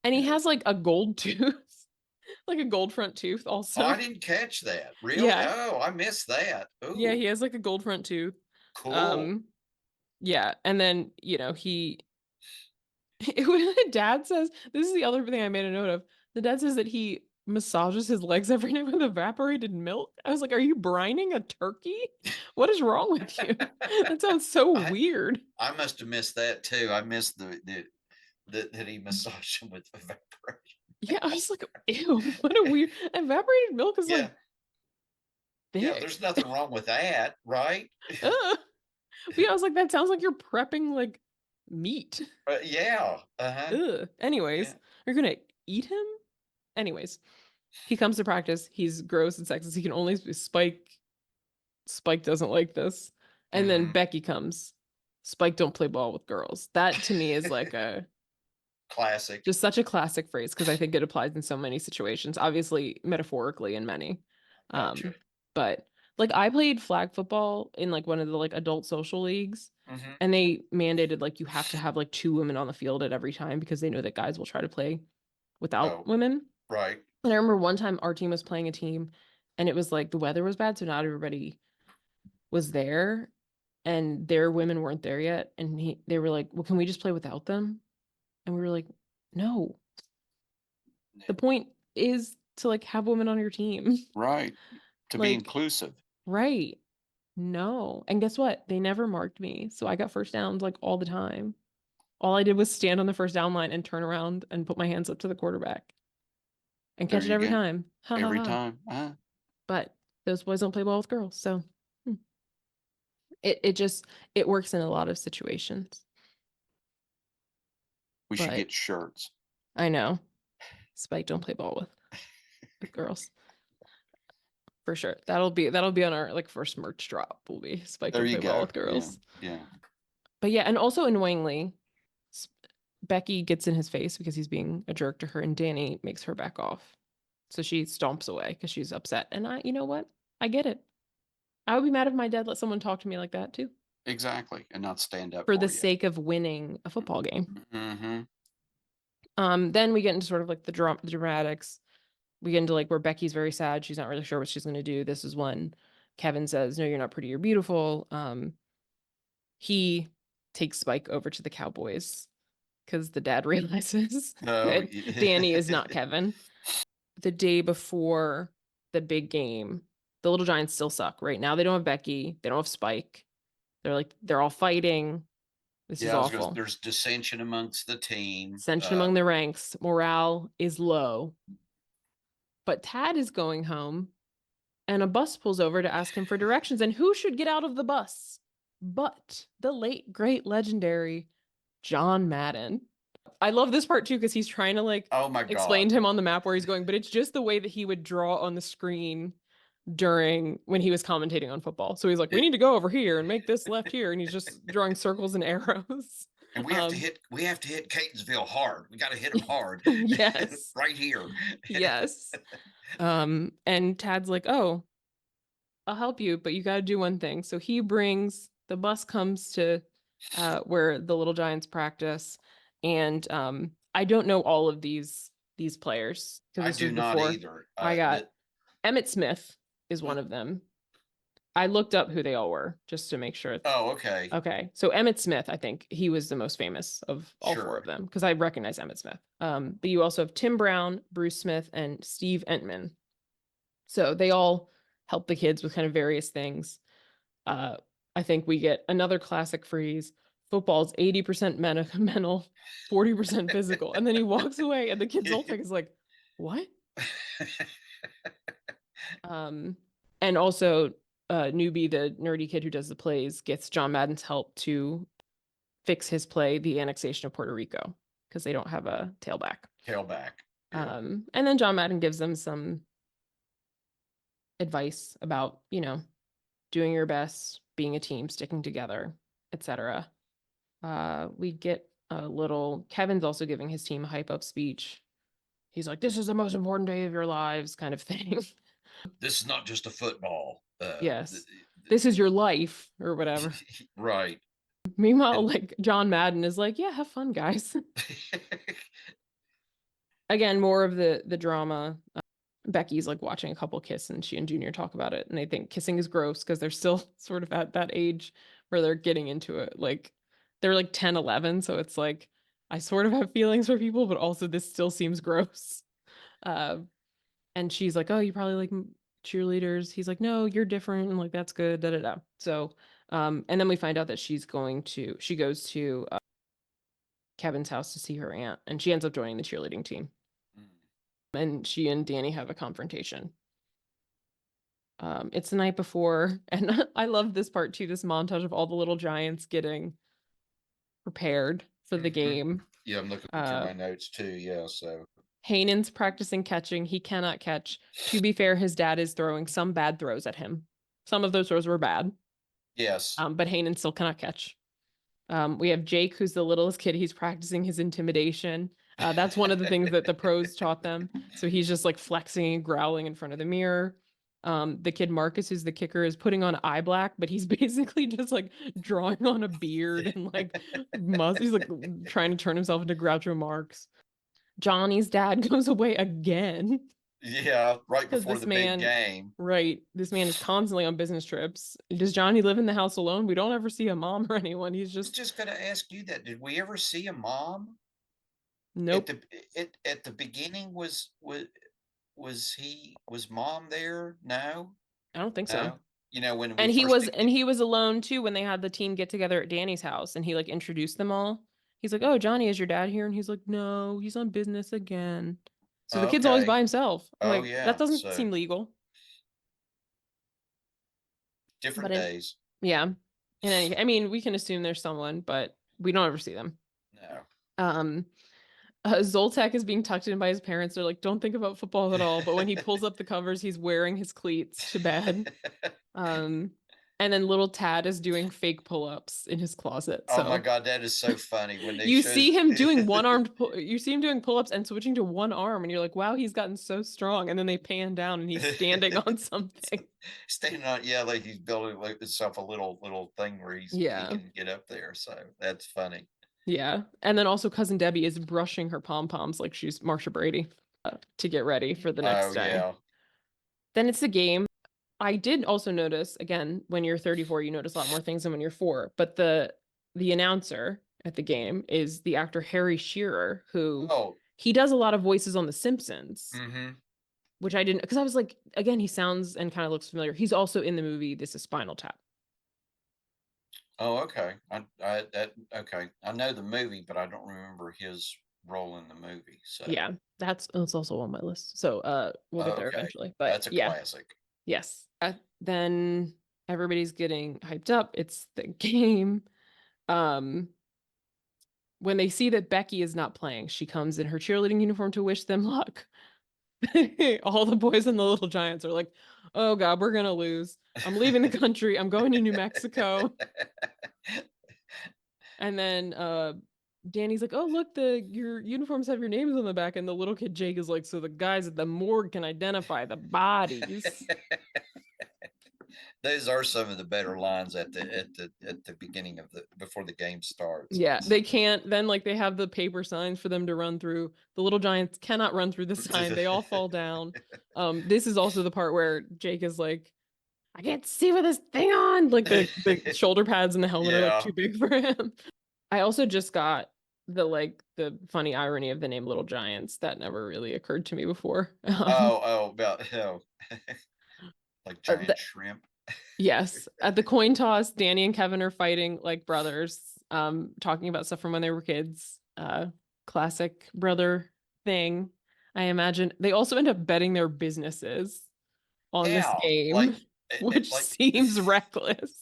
And you he know. has like a gold tooth, like a gold front tooth Oh, I also. didn't catch that. Really? Yeah. Oh, I missed that. Yeah, he Ooh, has like a gold front tooth. cool. Um, yeah. And then, the dad says, this is the other thing I made a note of. The dad says that he massages his legs every night with evaporated milk. I was like, are you brining a turkey? What is wrong with you? That sounds so I weird. I must have missed that too. I missed the that he massaged him with evaporation. Yeah, I was like, ew, what a weird evaporated milk is like Yeah, yeah. thick. There's nothing wrong with that, right? Ugh. But yeah, I was like, that sounds like you're prepping like meat. Yeah. Uh-huh. Ugh. Anyways, Yeah. you're gonna eat him? Anyways, he comes to practice. He's gross and sexist. He can only Spike. Spike doesn't like this. And then Mm-hmm. Becky comes. Spike don't play ball with girls. That to me is like a Classic. just such a classic phrase because I think it applies in so many situations, obviously metaphorically in many. Gotcha. But like I played flag football in like one of the like adult social leagues, Mm-hmm. and they mandated like you have to have like two women on the field at every time because they know that guys will try to play without Oh, women. right. And I remember one time our team was playing a team and it was like the weather was bad, so not everybody was there and their women weren't there yet. And they were like, well, can we just play without them? And we were like, no, the point is to like have women on your team. Right. To be Like, inclusive. right. No. And guess what? They never marked me. So I got first downs like all the time. All I did was stand on the first down line and turn around and put my hands up to the quarterback and There catch it you every go. time. Ha ha Every ha. time. But those boys don't play ball with girls. So hmm. it just it works in a lot of situations. We should But get shirts. I know. Spike don't play ball with girls. For sure. That'll be on our like first merch drop. Will be Spike There don't you play ball go. with Yeah. girls. Yeah. But yeah, and also annoyingly, Becky gets in his face because he's being a jerk to her, and Danny makes her back off. So she stomps away because she's upset. And you know what? I get it. I would be mad if my dad let someone talk to me like that too, Exactly. And not stand up for the for you. sake of winning a football game. Mm-hmm. Then we get into sort of like the dramatics. We get into like where Becky's very sad. She's not really sure what she's going to do. This is when Kevin says, "No, you're not pretty. You're beautiful." he takes Spike over to the Cowboys because the dad realizes Oh, that Danny is not Kevin. The day before the big game, the Little Giants still suck. Right now, they don't have Becky. They don't have Spike. They're all fighting. This is yeah. I was going. awful. There's dissension amongst the team. Ascension among the ranks. Morale is low. But Tad is going home, and a bus pulls over to ask him for directions. And who should get out of the bus but the late, great, legendary John Madden? I love this part too because he's trying to like Oh my explain God. to him on the map where he's going, but it's just the way that he would draw on the screen during when he was commentating on football. So he's like, "We It, need to go over here and make this left here," and he's just drawing circles and arrows. and Um, we have to hit Catonsville hard. We got to hit them hard yes, right here. yes. And Tad's like, "Oh, I'll help you, but you got to do one thing." So he brings the bus comes to where the Little Giants practice, and I don't know all of these players because I this was do not before either. I got Emmett Smith is one of them. I looked up who they all were just to make sure. Oh, okay. Okay, so Emmett Smith, I think he was the most famous of all four of Sure. them because I recognize Emmett Smith. But you also have Tim Brown, Bruce Smith, and Steve Entman. So they all help the kids with kind of various things. Uh, I think we get another classic freeze. Football's 80% mental, 40% physical. And then he walks away and the kid Zoltek is like, what? Um, and also Newbie, the nerdy kid who does the plays, gets John Madden's help to fix his play, the annexation of Puerto Rico, because they don't have a tailback. Tailback. Yeah. And then John Madden gives them some advice about, doing your best, being a team, sticking together, etc. We get a little. Kevin's also giving his team a hype up speech. He's like, "This is the most important day of your lives," kind of thing. This is not just a football. Yes, this is your life or whatever. Right. Meanwhile, And like John Madden is like, "Yeah, have fun, guys." Again, more of the drama. Becky's like watching a couple kiss and she and Junior talk about it and they think kissing is gross because they're still sort of at that age where they're getting into it. Like they're like 10, 11. So it's like, I sort of have feelings for people, but also this still seems gross. Uh, and she's like, "Oh, you probably like cheerleaders." He's like, "No, you're different." And like, "That's good. Da, da, da." So, and then we find out that she goes to Kevin's house to see her aunt and she ends up joining the cheerleading team. And she and Danny have a confrontation. It's the night before, and I love this part too, this montage of all the little giants getting prepared for the game. Yeah, I'm looking through my notes too. Yeah, so Haynen's practicing catching. He cannot catch. To be fair, his dad is throwing some bad throws at him. Some of those throws were bad. yes. But Haynen still cannot catch. We have Jake, who's the littlest kid. He's practicing his intimidation. That's one of the things that the pros taught them. So he's just like flexing and growling in front of the mirror. The kid Marcus, who's the kicker, is putting on eye black, but he's basically just like drawing on a beard and like he's like trying to turn himself into Groucho Marx. Johnny's dad goes away again. Yeah, right Because before this the big man, game. right, this man is constantly on business trips. Does Johnny live in the house alone? We don't ever see a mom or anyone. He's I was just, just going to ask you that. Did we ever see a mom at nope, the at the beginning? Was mom there? No, I don't think so. no. You know when we And he first was did and get. he was alone too when they had the team get together at Danny's house and he like introduced them all. He's like, "Oh, Johnny, is your dad here?" And he's like, "No, he's on business again." So the kid's always Okay. by himself. I'm Oh like, that yeah. doesn't So seem legal. But different in days. yeah. I mean, we can assume there's someone, but we don't ever see them. No. Um Zoltek is being tucked in by his parents. They're like, "Don't think about football at all." But when he pulls up the covers, he's wearing his cleats to bed. Um, and then little Tad is doing fake pull-ups in his closet. Oh my So God, that is so funny when they you showed. see him doing you see him doing pull-ups and switching to one arm, and you're like, "Wow, he's gotten so strong." And then they pan down and he's standing on something. Standing on, yeah, like he's building like himself a little thing where he Yeah. can get up there. So that's funny. Yeah. And then also cousin Debbie is brushing her pom-poms like she's Marsha Brady to get ready for the next Oh day. yeah. Then it's the game. I did also notice, again, when you're 34, you notice a lot more things than when you're 4, but the announcer at the game is the actor Harry Shearer, who Oh, he does a lot of voices on The Simpsons, mhm. which I didn't, because I was like, again, he sounds and kind of looks familiar. He's also in the movie This Is Spinal Tap. Oh, okay. Okay. I know the movie, but I don't remember his role in the movie. So, Yeah, that's also on my list. So we'll get there okay, eventually. But that's a yeah, classic. yes. Then everybody's getting hyped up. It's the game. Um when they see that Becky is not playing, she comes in her cheerleading uniform to wish them luck. All the boys and the little giants are like, "Oh god, we're going to lose. I'm leaving the country. I'm going to New Mexico." And then Danny's like, "Oh, look, the your uniforms have your names on the back." And the little kid Jake is like, "So the guys at the morgue can identify the bodies." Those are some of the better lines at the beginning of the before the game starts. Yeah, they can't then, like, they have the paper signs for them to run through. The little giants cannot run through the sign. They all fall down. This is also the part where Jake is like, "I can't see with this thing on." Like the shoulder pads and the helmet are like Yeah. too big for him. I also just got the funny irony of the name Little Giants. That never really occurred to me before. About like Uh, giant shrimp. yes, at the coin toss, Danny and Kevin are fighting like brothers, talking about stuff from when they were kids. Classic brother thing. I imagine they also end up betting their businesses on this Yeah, game, which like seems reckless.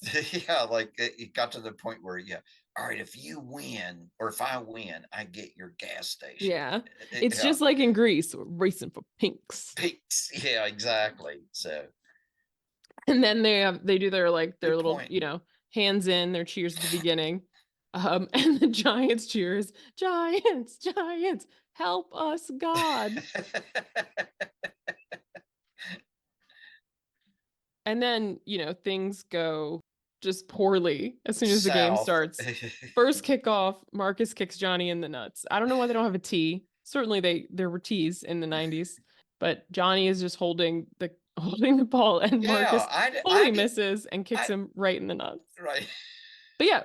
yeah, like it got to the point where yeah, all right, if you win or if I win, I get your gas station. Yeah, it's Yeah, just like in Greece, racing for pinks. peaks. Yeah, exactly. So And then they do their good little, point. hands in, their cheers at the beginning. And the Giants cheers, "Giants, Giants, help us, God." And then, things go just poorly as soon as the game South. starts. First kickoff, Marcus kicks Johnny in the nuts. I don't know why they don't have a T. Certainly there were T's in the 90s, but Johnny is just holding the holding the ball, and Yeah, Marcus totally misses and kicks I him right in the nuts. right. But yeah,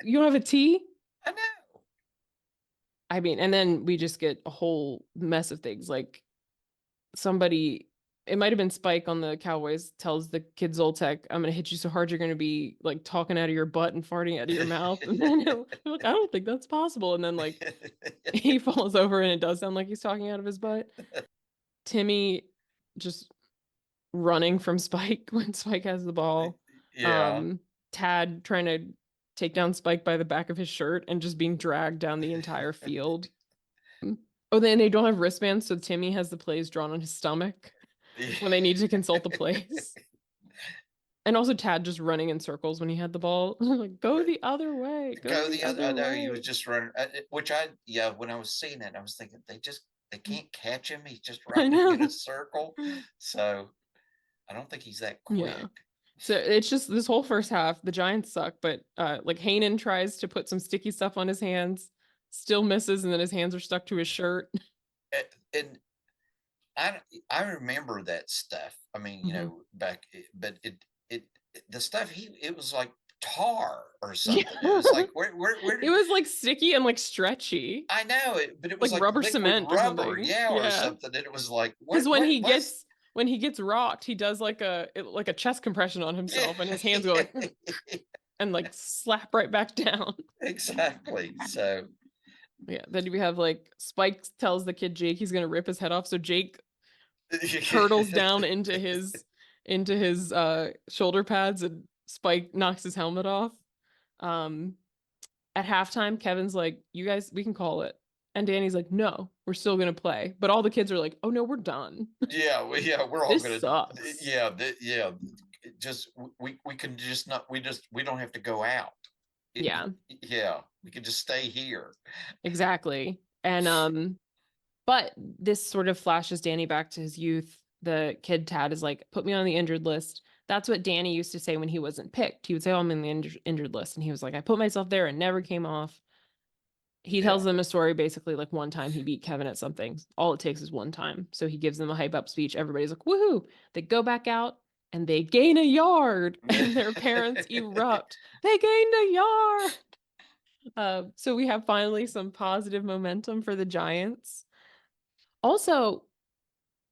you don't have a T? I know. I mean, and then we just get a whole mess of things. Like somebody, it might have been Spike on the Cowboys, tells the kid Zoltek, "I'm gonna hit you so hard you're gonna be like talking out of your butt and farting out of your mouth." And then they're like, "I don't think that's possible." And then like he falls over and it does sound like he's talking out of his butt. Timmy just running from Spike when Spike has the ball. Yeah. Tad trying to take down Spike by the back of his shirt and just being dragged down the entire field. Oh, then they don't have wristbands, so Timmy has the plays drawn on his stomach when they need to consult the plays. And also Tad just running in circles when he had the ball. Like, go the other way, go Go the the other. I other know he was way. just running, which yeah. When I was seeing it, I was thinking they can't catch him. He's just I running in a know. circle. So I don't think he's that Yeah. quick. So it's just this whole first half, the Giants suck, but like Heyman tries to put some sticky stuff on his hands, still misses, and then his hands are stuck to his shirt. And I I remember that stuff. I mean, Mhm. back, but the stuff it was like tar or Yeah. something. It was like where It did was like sticky and like stretchy, I know it? But it was like like rubber liquid cement or rubber, something. yeah, or Yeah. something. And it was like Because when he what's gets when he gets rocked, he does like a chest compression on yeah, himself, and his hands go like and like slap right back down. exactly. So Yeah. Then we have like Spike tells the kid Jake he's gonna rip his head off, so Jake hurtles down into his shoulder pads, and Spike knocks his helmet off. Um, at halftime, Kevin's like, "You guys, we can call it," and Danny's like, "No, we're still gonna play." But all the kids are like, "Oh no, we're done. yeah, we're all This gonna sucks." yeah. Just we can just not we don't have to go out. Yeah, Yeah, we can just stay here. exactly. And but this sort of flashes Danny back to his youth. The kid Tad is like, "Put me on the injured list." That's what Danny used to say when he wasn't picked. He would say, "Oh, I'm in the injured list." And he was like, "I put myself there and never came off." He tells Yeah. them a story basically like one time he beat Kevin at something. All it takes is one time. So he gives them a hype up speech. Everybody's like, "Woohoo." They go back out. and they gain a yard and their parents erupt. They gained a yard. So we have finally some positive momentum for the Giants. Also,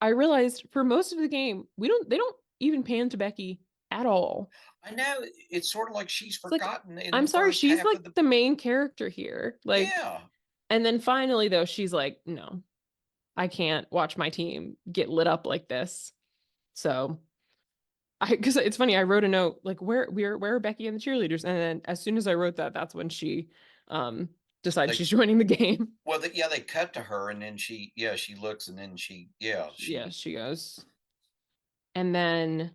I realized for most of the game, they don't even pan to Becky at all. I know it's sort of like she's It's like, forgotten in the I'm sorry, first she's half like of the main character here. Like, yeah. and then finally though, she's like, no, I can't watch my team get lit up like this. So because it's funny, I wrote a note like where are Becky and the cheerleaders? And then as soon as I wrote that, that's when she decides They she's joining the game. well, they cut to her, and then she looks, and then she Yeah, she goes. And then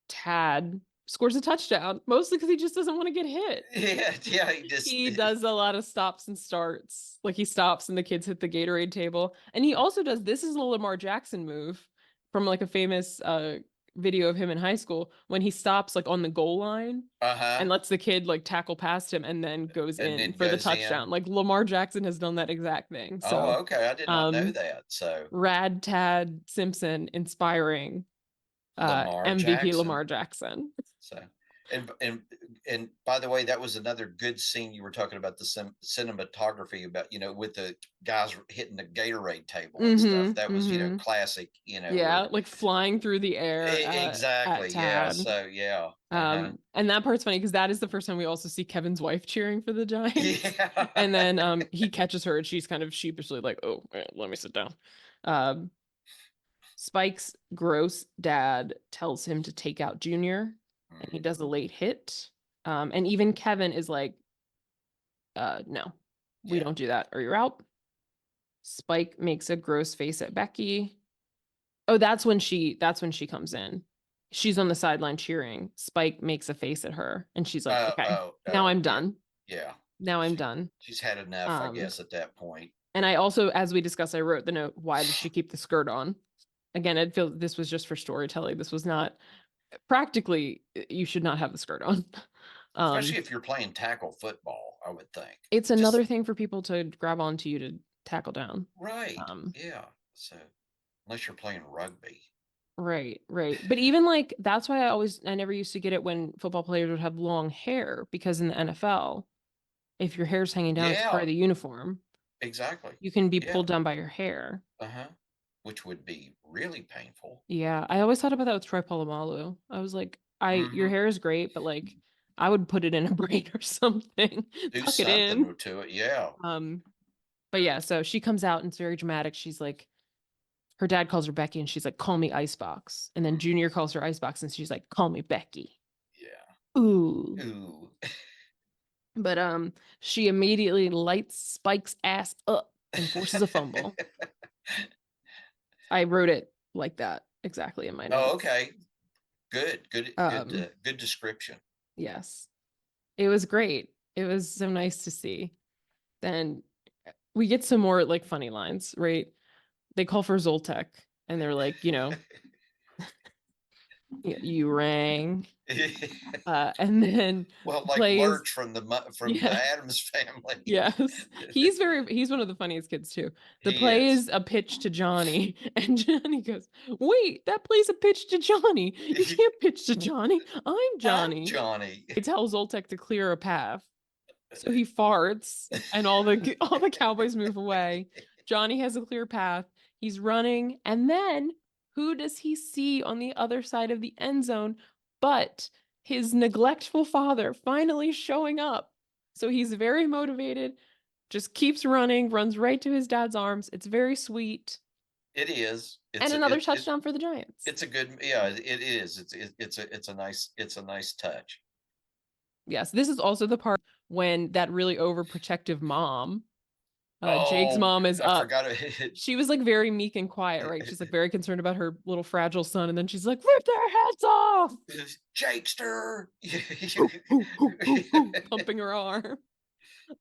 Tad scores a touchdown, mostly because he just doesn't want to get hit. he just He does a lot of stops and starts. Like he stops and the kids hit the Gatorade table. And he also does, this is a Lamar Jackson move from like a famous video of him in high school when he stops like on the goal line and lets the kid like tackle past him and then goes and in then for the goes touchdown. in. Like Lamar Jackson has done that exact thing. Oh, So okay. I did not know that. So Rad Tad Simpson inspiring Lamar MVP Jackson. Lamar Jackson. So, and by the way, that was another good scene you were talking about the cinematography about, with the guys hitting the Gatorade table and stuff. That was, classic, Yeah, like flying through the air at exactly. Yeah. Tad. So, yeah. And that part's funny because that is the first time we also see Kevin's wife cheering for the Giants. Yeah. And then he catches her and she's kind of sheepishly like, oh, let me sit down. Spike's gross dad tells him to take out Junior and he does a late hit. And even Kevin is like, no, we don't do that or you're out. Spike makes a gross face at Becky. Oh, that's when she comes in. She's on the sideline cheering. Spike makes a face at her and she's like, okay, now I'm done. Yeah. Now I'm done. She's had enough, I guess, at that point. And I also, as we discussed, I wrote the note, why does she keep the skirt on? Again, I feel this was just for storytelling. This was not practically, you should not have the skirt on. Especially if you're playing tackle football, I would think. It's another thing for people to grab onto you to tackle down. Right. Yeah. So unless you're playing rugby. Right. But even like, that's why I never used to get it when football players would have long hair, because in the NFL, if your hair's hanging down, it's part of the uniform. Exactly. You can be pulled down by your hair. Which would be really painful. Yeah. I always thought about that with Troy Polamalu. I was like, your hair is great, but like, I would put it in a braid or something. Do Tuck something it in. to it. Yeah. But yeah, so she comes out and it's very dramatic. She's like, her dad calls her Becky and she's like, call me Icebox. And then Junior calls her Icebox and she's like, call me Becky. Yeah. Ooh. But she immediately lights Spike's ass up and forces a fumble. I wrote it like that exactly in my notes. Oh, okay. Good description. Yes. It was great. It was so nice to see. Then we get some more like funny lines, right? They call for Zoltek and they're like, you rang. And then like Lurch from the Addams Family. Yes. He's one of the funniest kids too. The play is a pitch to Johnny and Johnny goes, wait, that play's a pitch to Johnny. You can't pitch to Johnny. I'm Johnny. He tells Zoltek to clear a path. So he farts and all the Cowboys move away. Johnny has a clear path. He's running. And then who does he see on the other side of the end zone but his neglectful father finally showing up? So he's very motivated, just keeps running, runs right to his dad's arms. It's very sweet. It is. And another touchdown for the Giants. It's a good, it is. It's a nice touch. Yes, this is also the part when that really overprotective mom, Jake's mom, is up. She was like very meek and quiet, right? She's like very concerned about her little fragile son, and then she's like, "Rip their heads off, Jakester!" pumping her arm.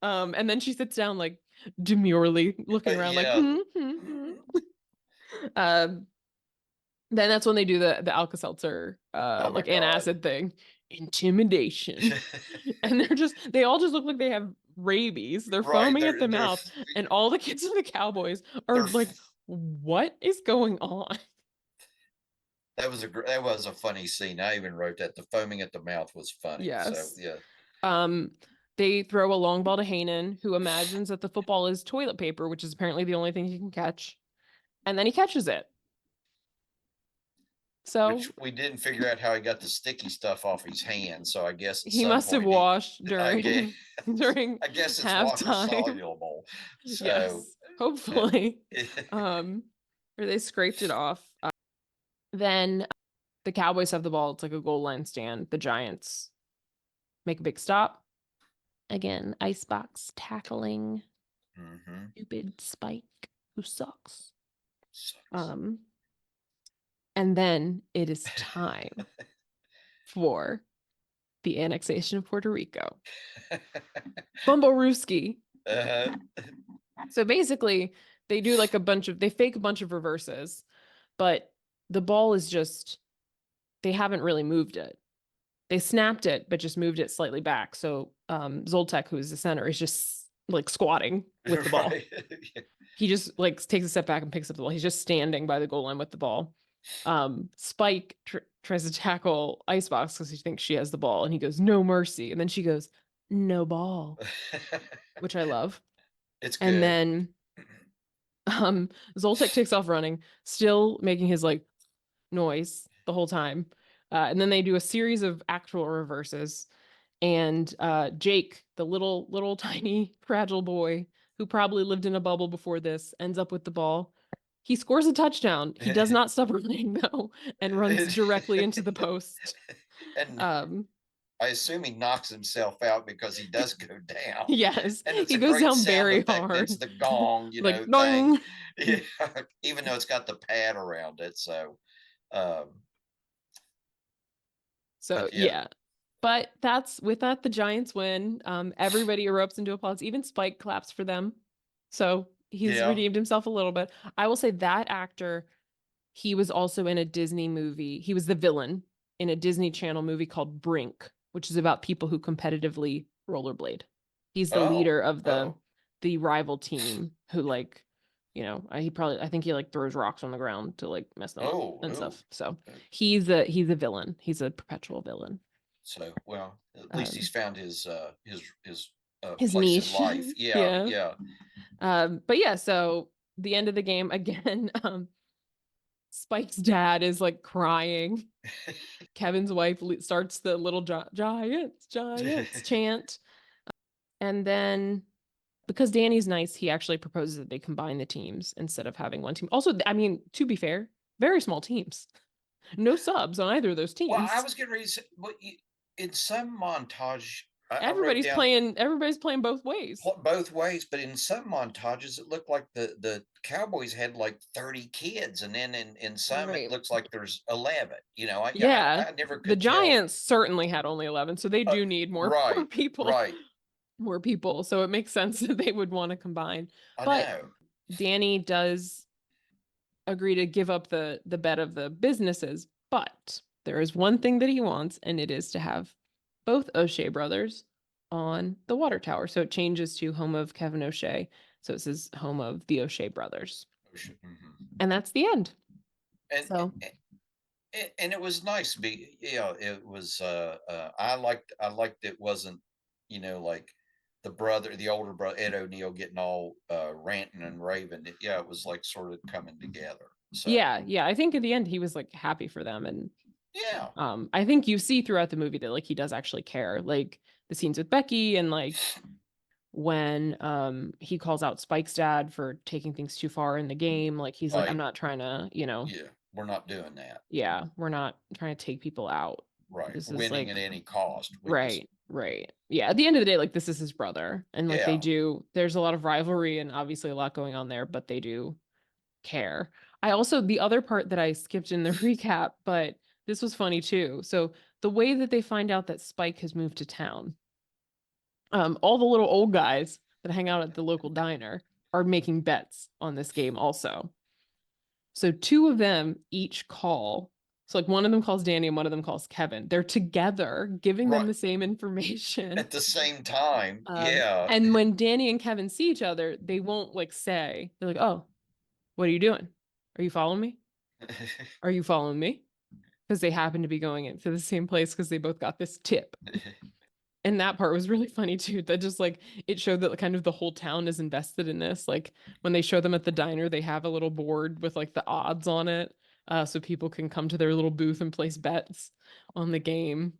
And then she sits down like demurely, looking around like. Then that's when they do the Alka-Seltzer like antacid thing. Intimidation. And they all just look like they have rabies. They're foaming at the mouth. And all the kids of the Cowboys are like, what is going on? That was a funny scene. I even wrote that. The foaming at the mouth was funny. So Yes. yeah. They throw a long ball to Hanan, who imagines that the football is toilet paper, which is apparently the only thing he can catch. And then he catches it. So Which we didn't figure out how he got the sticky stuff off his hand. So I guess at he some must have point washed I guess, during during I guess it's water halftime. soluble. So Yes, hopefully. Or they scraped it off. Then the Cowboys have the ball. It's like a goal line stand. The Giants make a big stop. Again, icebox tackling. Stupid Spike, who sucks. And then it is time for the annexation of Puerto Rico. Bumblorooski. So basically, they do like they fake a bunch of reverses, but the ball is just, they haven't really moved it. They snapped it, but just moved it slightly back. So Zoltek, who is the center, is just like squatting with the ball. He just like takes a step back and picks up the ball. He's just standing by the goal line with the ball. Spike tries to tackle Icebox because he thinks she has the ball, and he goes, "No mercy." And then she goes, "No ball," which I love. It's and good. then Zoltek takes off running, still making his like noise the whole time. And then they do a series of actual reverses. And Jake, the little tiny fragile boy who probably lived in a bubble before this, ends up with the ball. He scores a touchdown. He does not stop running though, and runs directly into the post. And I assume he knocks himself out because he does go down. Yes, And it's he a goes great down sound very effect. hard. It's the gong, like thing. dong. Yeah, even though it's got the pad around it. So Yeah. But with that, the Giants win. Everybody erupts into applause. Even Spike claps for them. So he's redeemed himself a little bit. I will say that actor, he was also in a Disney movie. He was the villain in a Disney Channel movie called Brink, which is about people who competitively rollerblade. He's the leader of the rival team who like, I think he like throws rocks on the ground to like mess them up and stuff. So he's a villain. He's a perpetual villain. So, well, at least he's found his his place niche. in life. Yeah. But yeah, so the end of the game again, Spike's dad is like crying. Kevin's wife starts the little giants chant. And then because Danny's nice, he actually proposes that they combine the teams instead of having one team. Also, I mean, to be fair, very small teams. No subs on either of those teams. Well, I was getting ready to say, in some montage, everybody's playing both ways. Both ways, but in some montages, it looked like the Cowboys had like 30 kids, and then in some it looks like there's 11. I never could the Giants tell. certainly had only 11, so they do need more people. Right. More people, so it makes sense that they would want to combine. I but know. Danny does agree to give up the bet of the businesses, but there is one thing that he wants, and it is to have both O'Shea brothers on the water tower. So it changes to home of Kevin O'Shea. So it says home of the O'Shea brothers. And that's the end. And and it was nice. It was I liked it wasn't, like the older brother, Ed O'Neill, getting all ranting and raving. It was like sort of coming together. So yeah. I think at the end he was like happy for them. And yeah. I think you see throughout the movie that like he does actually care. Like the scenes with Becky, and like when he calls out Spike's dad for taking things too far in the game. Like he's like, I'm not trying to, Yeah, we're not doing that. Yeah, we're not trying to take people out. Right. This Winning is like at any cost. Right. Yeah. At the end of the day, like this is his brother. And like there's a lot of rivalry and obviously a lot going on there, but they do care. The other part that I skipped in the recap, but this was funny too. So the way that they find out that Spike has moved to town, all the little old guys that hang out at the local diner are making bets on this game also. So two of them each call. So like one of them calls Danny and one of them calls Kevin. They're together giving them the same information at the same time. Yeah. And when Danny and Kevin see each other, they won't like say, they're like, "Oh, what are you doing? Are you following me? Are you following me?" because they happened to be going into the same place because they both got this tip. And that part was really funny too. That just like it showed that kind of the whole town is invested in this. Like when they show them at the diner, they have a little board with like the odds on it, so people can come to their little booth and place bets on the game.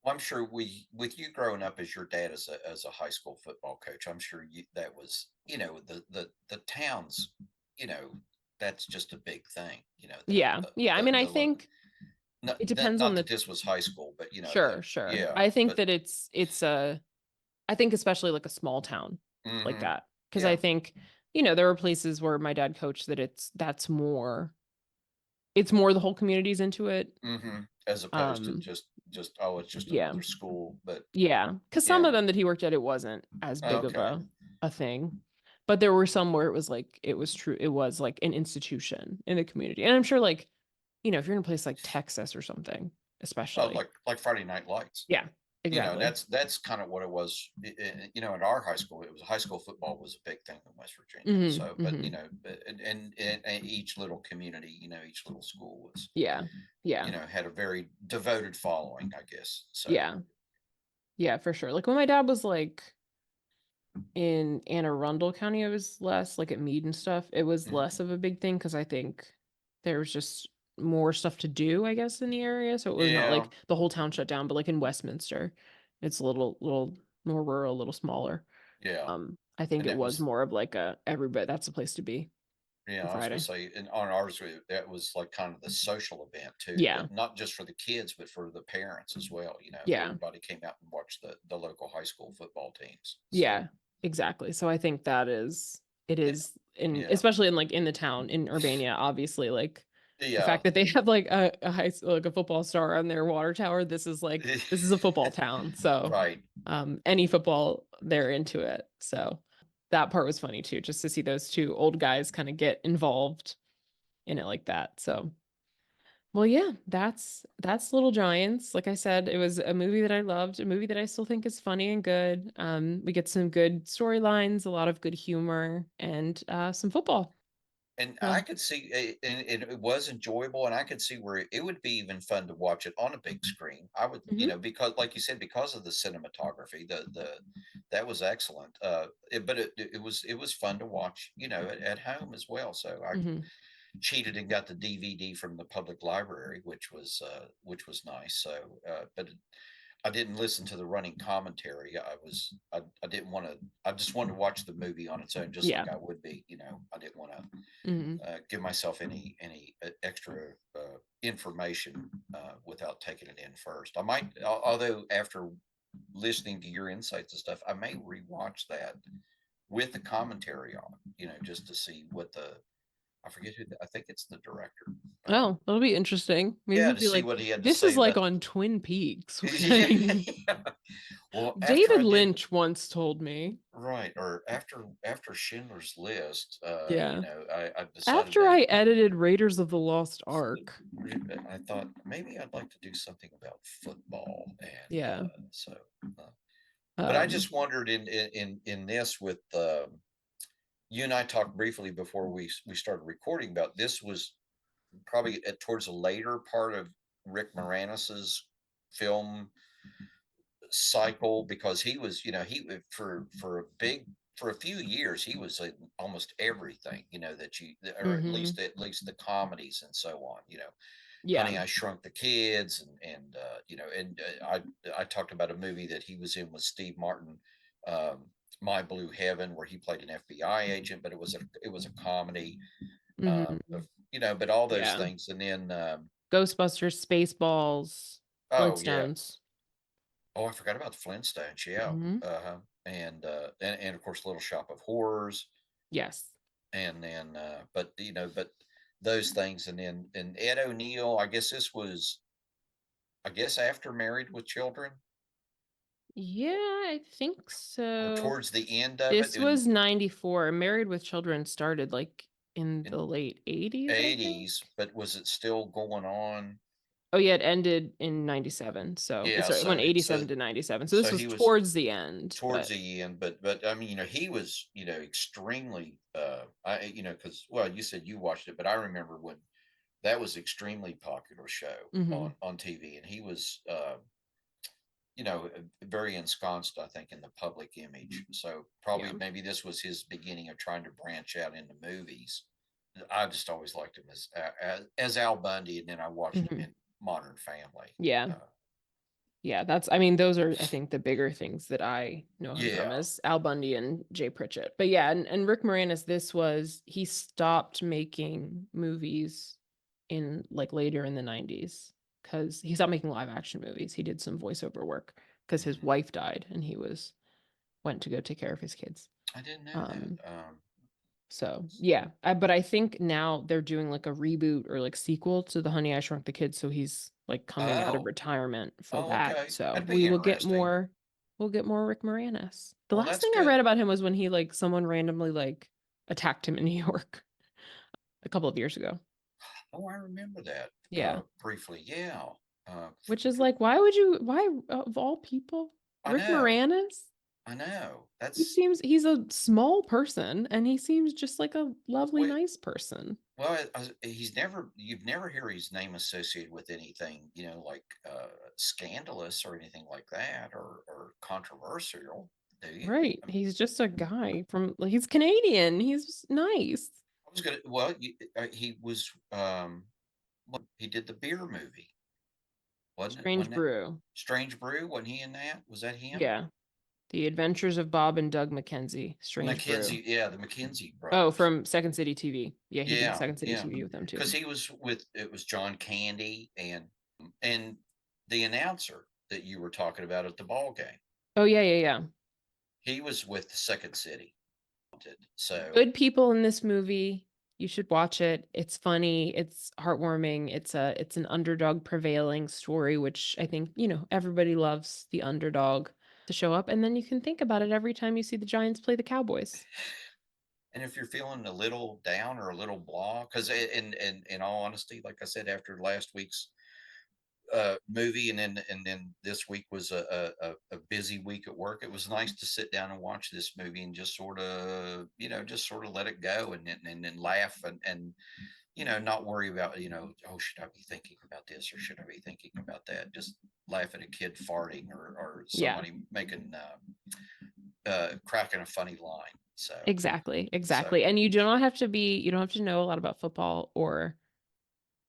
Well, I'm sure with you growing up as your dad as a high school football coach, I'm sure that was, the towns, you know, that's just a big thing, Yeah, yeah. I mean, I the local, think it depends on not that the this was high school, but sure, sure. yeah, I think but that it's a I think especially like a small town like hmm that because I yeah, think there were places where my dad coached that it's more the whole community's into it. as opposed to Um, just oh, it's just yeah, another school, but yeah, because some of yeah, them that he worked at, it wasn't as big of okay, a thing, but there were some where it was like it was true. It was like an institution in the community, and I'm sure like if you're in a place like Texas or something, oh, especially, like Friday Night Lights. yeah, And exactly. that's kind of what it was. At our high school, it was high school football was a big thing in West Virginia. Hmm. So, but Hmm. and each little community, each little school was, Yeah, yeah, had a very devoted following, I guess. So, yeah, yeah, for sure. Like when my dad was like in Anne Arundel County, it was less like at Meade and stuff. It was mhm. less of a big thing because I think there was just more stuff to do, I guess, in the area. So it was not Yeah, like the whole town shut down, but like in Westminster, it's a little more rural, a little smaller. yeah, I think and it that was was more of like a everybody that's the place to be yeah. on I was going Friday. to say, and on ours, that was like kind of the social event too, Yeah. but not just for the kids, but for the parents as well. Yeah. Everybody came out and watched the local high school football teams. So, Yeah. Exactly. So I think it eh, is in yeah, especially in like in the town in Urbania, obviously like the yeah. fact that they have like a like a football star on their water tower, this is a football town. So Right. any football, they're into it. So that part was funny too, just to see those two old guys kind of get involved in it like that. So well, yeah, that's Little Giants. Like I said, it was a movie that I loved, a movie that I still think is funny and good. We get some good storylines, a lot of good humor, and some football. And I So could see, and it was enjoyable, and I could see where it would be even fun to watch it on a big screen. I would, mhm, because, like you said, because of the cinematography, the that was excellent. But it was fun to watch, at home as well. So I mhm. cheated and got the DVD from the public library, which was nice. So, but I didn't listen to the running commentary. I didn't want to. I just wanted to watch the movie on its own, just Yeah. like I would be. I didn't want to Mhm. give myself any extra information without taking it in first. I might, although after listening to your insights and stuff, I may rewatch that with the commentary on, just to see what the I forget who I think it's the director. Uh, Oh, that'll be interesting. Maybe yeah, he'll to be see like, what he had to this say is like about. on Twin Peaks. Yeah. Well, after David I did Lynch once told me. right, or after Schindler's List, Yeah. I decided After that I edited Raiders of the Lost Ark. I thought maybe I'd like to do something about football, and Yeah. so. Uh, but I Um, just wondered in this with you and I talked briefly before we started recording about this was probably towards the later part of Rick Moranis's film cycle because he was he for a few years he was in almost everything that you or mhm. at least the comedies and so on. Yeah. Honey, I Shrunk the Kids, I talked about a movie that he was in with Steve Martin, um, My Blue Heaven, where he played an FBI agent, but it was a comedy, Mhm. but all those Yeah. things, and then Ghostbusters, Spaceballs, oh yeah, Flintstones. oh I forgot about the Flintstones, yeah, Mhm. and of course Little Shop of Horrors, Yes. and then but those things, and then and Ed O'Neill, I guess after Married with Children Yeah, I think or so. towards the end of it This in was 94. Married with Children started like in in the late 80s, I think. 80s, but was it still going on? Oh yeah, it ended in 97. So Yeah, it went 87 to 97. So this was he was towards the end, towards but the end, but I mean, he was, extremely I because well, you said you watched it, but I remember when that was extremely popular show Hmm. on TV, and he was very ensconced, I think, in the public image. So probably Yeah. maybe this was his beginning of trying to branch out into movies. I just always liked him as Al Bundy, and then I watched him Hmm. in Modern Family. Yeah. Uh, Yeah, I mean, those are, I think, the bigger things that I know him from yeah. is Al Bundy and Jay Pritchett. But yeah, and Rick Moranis, he stopped making movies in like later in the 90s because he stopped making live action movies. He did some voiceover work because his Mhm. wife died and went to go take care of his kids. I didn't know that. Um, So yeah, but I think now they're doing like a reboot or like sequel to the Honey I Shrunk the Kids. So he's like coming out of Oh, retirement for oh, that. okay. So That'd be interesting. we'll get more Rick Moranis. The Well, last that's thing I good. read about him was when he like someone randomly like attacked him in New York a couple of years ago. Oh, I remember that Yeah. briefly. Yeah. Uh, Which is like, why of all people, I Rick know. Moranis? I know. He's a small person and he seems just like a lovely, Well, nice person. well, you've never hear his name associated with anything, like scandalous or anything like that, or controversial, do you? Right. He's just a guy he's Canadian. He's nice. I was gonna. Well, he was. He did the beer movie, wasn't it? Strange Wasn't it Brew. Strange Brew? Wasn't he in that? Was that him? Yeah. The Adventures of Bob and Doug McKenzie. Strange Brew. McKenzie, yeah, the McKenzie Oh, brothers. from Second City TV. Yeah, he did Yeah, Second City yeah, TV with them too. because he was with it was John Candy and the announcer that you were talking about at the ball game. Oh yeah, yeah, yeah. He was with the Second City. So Good people in this movie. You should watch it. It's funny, it's heartwarming. It's an underdog prevailing story, which I think, everybody loves the underdog to show up, and then you can think about it every time you see the Giants play the Cowboys. and if you're feeling a little down or a little blah, because in all honesty, like I said, after last week's movie, and then this week was a busy week at work. It was nice to sit down and watch this movie and just sort of let it go, and then laugh, and not worry about, oh, should I be thinking about this or should I be thinking about that? Just laugh at a kid farting, or Yeah. somebody making cracking a funny line. So Exactly. so And you don't have to know a lot about football or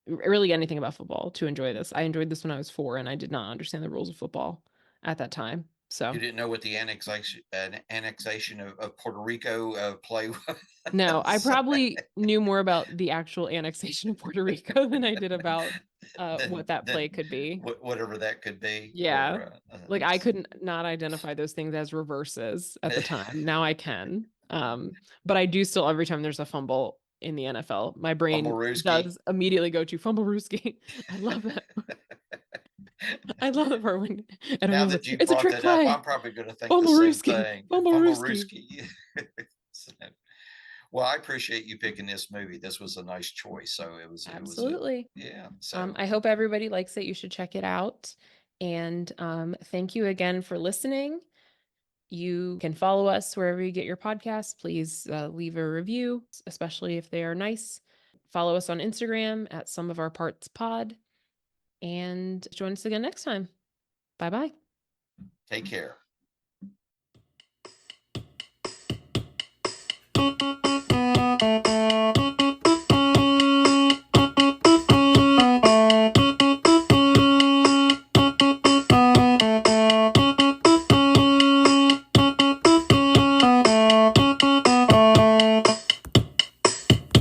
really anything about football to enjoy this. I enjoyed this when I was 4 and I did not understand the rules of football at that time. So you didn't know what the annexation of Puerto Rico play was? no, I probably knew more about the actual annexation of Puerto Rico than I did about what that play could be. Whatever that could be. Yeah. Or Like I could not identify those things as reverses at the time. Now I can. But I do still every time there's a fumble in the NFL, my brain Fumblerooski. does immediately go to Fumblerooski. I love that. I love the part when I don't Now know. that you It's a brought trick that up, play. I'm probably going to think the same Fumblerooski. thing. Fumblerooski. Fumblerooski. So, well, I appreciate you picking this movie. This was a nice choice. So Absolutely. yeah. So I hope everybody likes it. You should check it out. And thank you again for listening. You can follow us wherever you get your podcasts. Please leave a review, especially if they are nice. Follow us on Instagram at Some of Our Parts Pod. And join us again next time. Bye bye. take care.